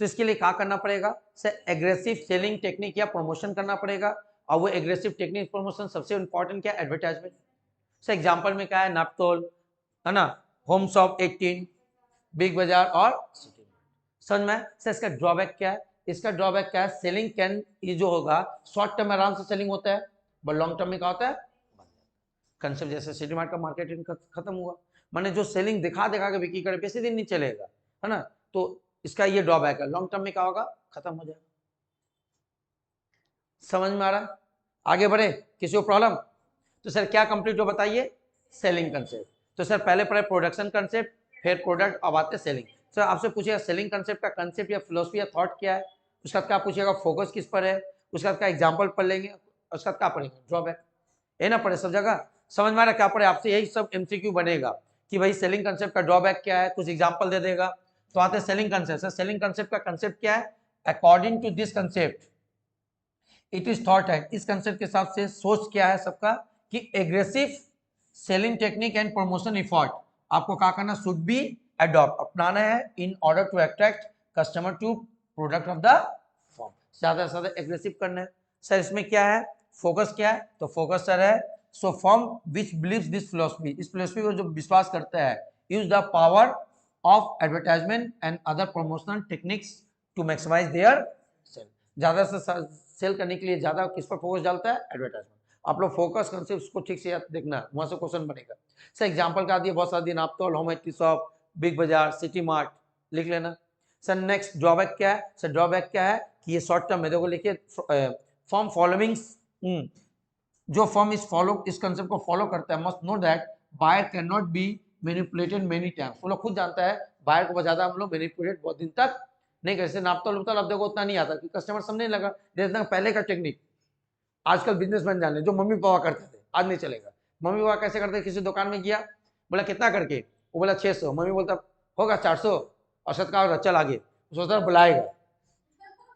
तो इसके लिए क्या करना पड़ेगा सर, एग्रेसिव सेलिंग टेक्निक या प्रमोशन करना पड़ेगा। और वो एग्रेसिव टेक्निक प्रमोशन सबसे इंपॉर्टेंट क्या है, एडवर्टाइजमेंट। सर एग्जांपल में क्या है, नापतोल है ना, होम शॉप 18, बिग बाजार और सिटी मार्ट। समझ में? सर इसका ड्रॉबैक क्या है, इसका ड्रॉबैक क्या है, सेलिंग कैन ये जो होगा शॉर्ट टर्म में आराम से सेलिंग होता है, बट लॉन्ग टर्म में क्या होता है, कंसेप्ट जैसे सिटी मार्ट का मार्केटिंग खत्म हुआ, माने जो सेलिंग दिखा दिखा के बिक्री करे बेसी दिन नहीं चलेगा, है ना। तो इसका ये ड्रॉबैक है, लॉन्ग टर्म में क्या होगा, खत्म हो जाएगा। समझ में आ रहा है? आगे बढ़े, किसी को प्रॉब्लम? तो सर क्या कंप्लीट हो बताइए, सेलिंग कंसेप्ट। तो सर पहले पढ़े प्रोडक्शन कंसेप्ट, फिर प्रोडक्ट, अब आते सेलिंग। सर आपसे पूछेगा सेलिंग कंसेप्ट का कंसेप्ट या फिलोसफी या थॉट क्या है, उसका क्या पूछेगा, फोकस किस पर है, उसका क्या एग्जांपल पढ़ लेंगे, उसका क्या पढ़ेंगे, ड्रॉबैक है ना, पढ़े सब जगह। समझ में आ रहा क्या पढ़े, आपसे यही सब एमसीक्यू बनेगा कि भाई सेलिंग कंसेप्ट का ड्रॉबैक क्या है, कुछ एग्जांपल दे देगा। तो आते selling concept. Sir selling concept का कंसेप्ट क्या है, according to this concept it is thought है, इस कंसेप्ट के हिसाब से सोच क्या है सबका कि aggressive selling technique and promotion effort आपको क्या करना, शुड बी अडॉप्ट, अपनाना है in order to attract customer to product of the firm, ज्यादा से ज्यादा एग्रेसिव करना है। सर इसमें क्या है, फोकस क्या है, तो फोकस सर है so firm which believes this philosophy, इस फिलॉसफी को जो विश्वास करता है, use the power of advertisement and other promotional techniques to maximise their sale. ज्यादा से सेल करने के लिए ज्यादा किस पर फोकस डालता है, एडवर्टाइजमेंट। आप लोग फोकस कंसेप्ट को ठीक से याद देखना, वहां से क्वेश्चन बनेगा। सर एग्जांपल का दिया बहुत सारा दिन, नापतोल, होम शॉप, बिग बाजार, सिटी मार्ट, लिख लेना। सर नेक्स्ट ड्रॉबैक क्या है, सर ड्रॉबैक क्या है कि ये शॉर्ट टर्म में देखो लिखिए, फॉर्म फॉलोइंग्स जो फर्म इस कंसेप्ट को फॉलो करता है must know that buyer can not be manipulated many times. वो लोग खुद जानता है बायर को बहुत ज्यादा हम लोग मैनिपुलेट बहुत दिन तक नहीं कर सकते। नापतोल उपतोल अब देखो उतना नहीं आता कि कस्टमर समझने लगा। देखना पहले का टेक्निक आजकल बिजनेसमैन जान ले, जो मम्मी पापा करते थे आज नहीं चलेगा। मम्मी पापा कैसे करते, किसी दुकान में गया, बोला कितना करके, वो बोला 600, मम्मी बोलता होगा 400, और शत का चल आगे, सोचता बुलाएगा।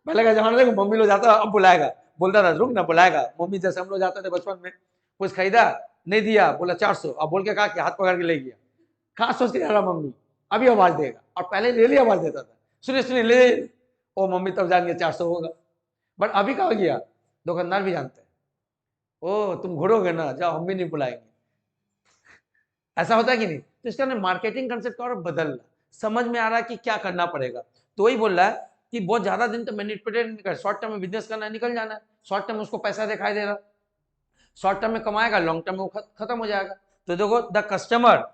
पहले का जमाना देखो मम्मी लोग जाता अब बुलाएगा, बोलता था रुक ना बुलाएगा। मम्मी जैसे हम लोग जाते थे बचपन में, कुछ खरीदा नहीं दिया, बोला 400, अब बोल के कहा कि हाथ पकड़ के ले गया। कहाँ सोच के जा रहा मम्मी अभी आवाज देगा, और पहले ले आवाज देता था, सुनिए सुनिए ले, ओ मम्मी तब जान गया 400 होगा। बट अभी कहा गया, दुकानदार भी जानते हैं, ओ तुम घुरोगे ना, जाओ हम भी नहीं बुलाएंगे। ऐसा होता है कि नहीं? तो इसका मार्केटिंग कंसेप्ट और बदलना, समझ में आ रहा है कि क्या करना पड़ेगा। तो वही बोल रहा है कि बहुत ज्यादा दिन तो मैनिपुलेट नहीं कर, शॉर्ट टर्म में बिजनेस करना निकल जाना है, शॉर्ट टर्म में उसको पैसा दिखाई दे रहा, शॉर्ट टर्म में कमाएगा, लॉन्ग टर्म में वो खत्म हो जाएगा। तो देखो the customer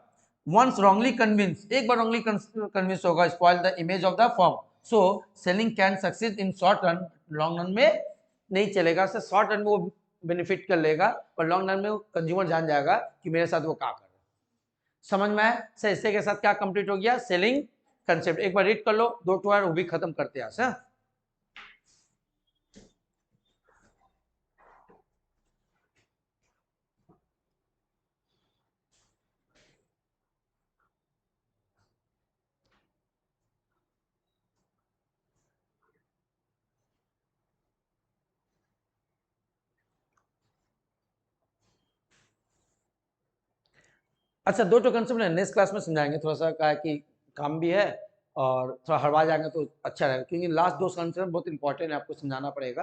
once wrongly convinced, एक बार wrongly convinced होगा, spoil the image of the firm, so selling can succeed in short run, long run में नहीं चलेगा। सर शॉर्ट रन में वो बेनिफिट कर लेगा, और लॉन्ग रन में वो कंज्यूमर जान जाएगा कि मेरे साथ वो क्या कर रहा है। समझ में आया सर? इससे के साथ क्या कंप्लीट हो गया, सेलिंग कंसेप्ट। एक बार रीड कर लो, 2 टू वो भी खत्म करते हैं सर। अच्छा 2 टू कंसेप्ट नेक्स्ट क्लास में समझाएंगे, थोड़ा सा क्या है कि काम भी है और थोड़ा हड़वा जाएंगे तो अच्छा रहेगा, क्योंकि लास्ट 2 कंसेप्ट बहुत इंपॉर्टेंट है, आपको समझाना पड़ेगा।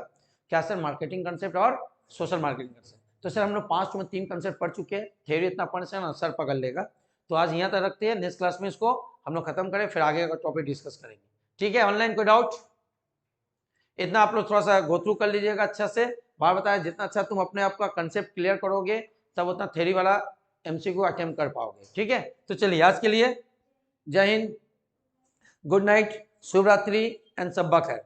क्या सर? मार्केटिंग कंसेप्ट और सोशल मार्केटिंग कंसेप्ट। तो सर हम लोग 5 में 3 कंसेप्ट पढ़ चुके हैं, थ्योरी इतना पढ़ने से ना सर पकड़ लेगा। तो आज यहाँ तक रखते हैं, नेक्स्ट क्लास में इसको हम लोग खत्म करें, फिर आगे का टॉपिक डिस्कस करेंगे। ठीक है? ऑनलाइन कोई डाउट? इतना आप लोग थोड़ा सा गो थ्रू कर लीजिएगा अच्छा से। बार बताया जितना अच्छा तुम अपने आप का कंसेप्ट क्लियर करोगे, तब उतना थ्योरी वाला एमसीक्यू अटेम्प्ट कर पाओगे। ठीक है? तो चलिए आज के लिए जय हिंद, गुड नाइट, शुभ रात्रि एंड सब खैर।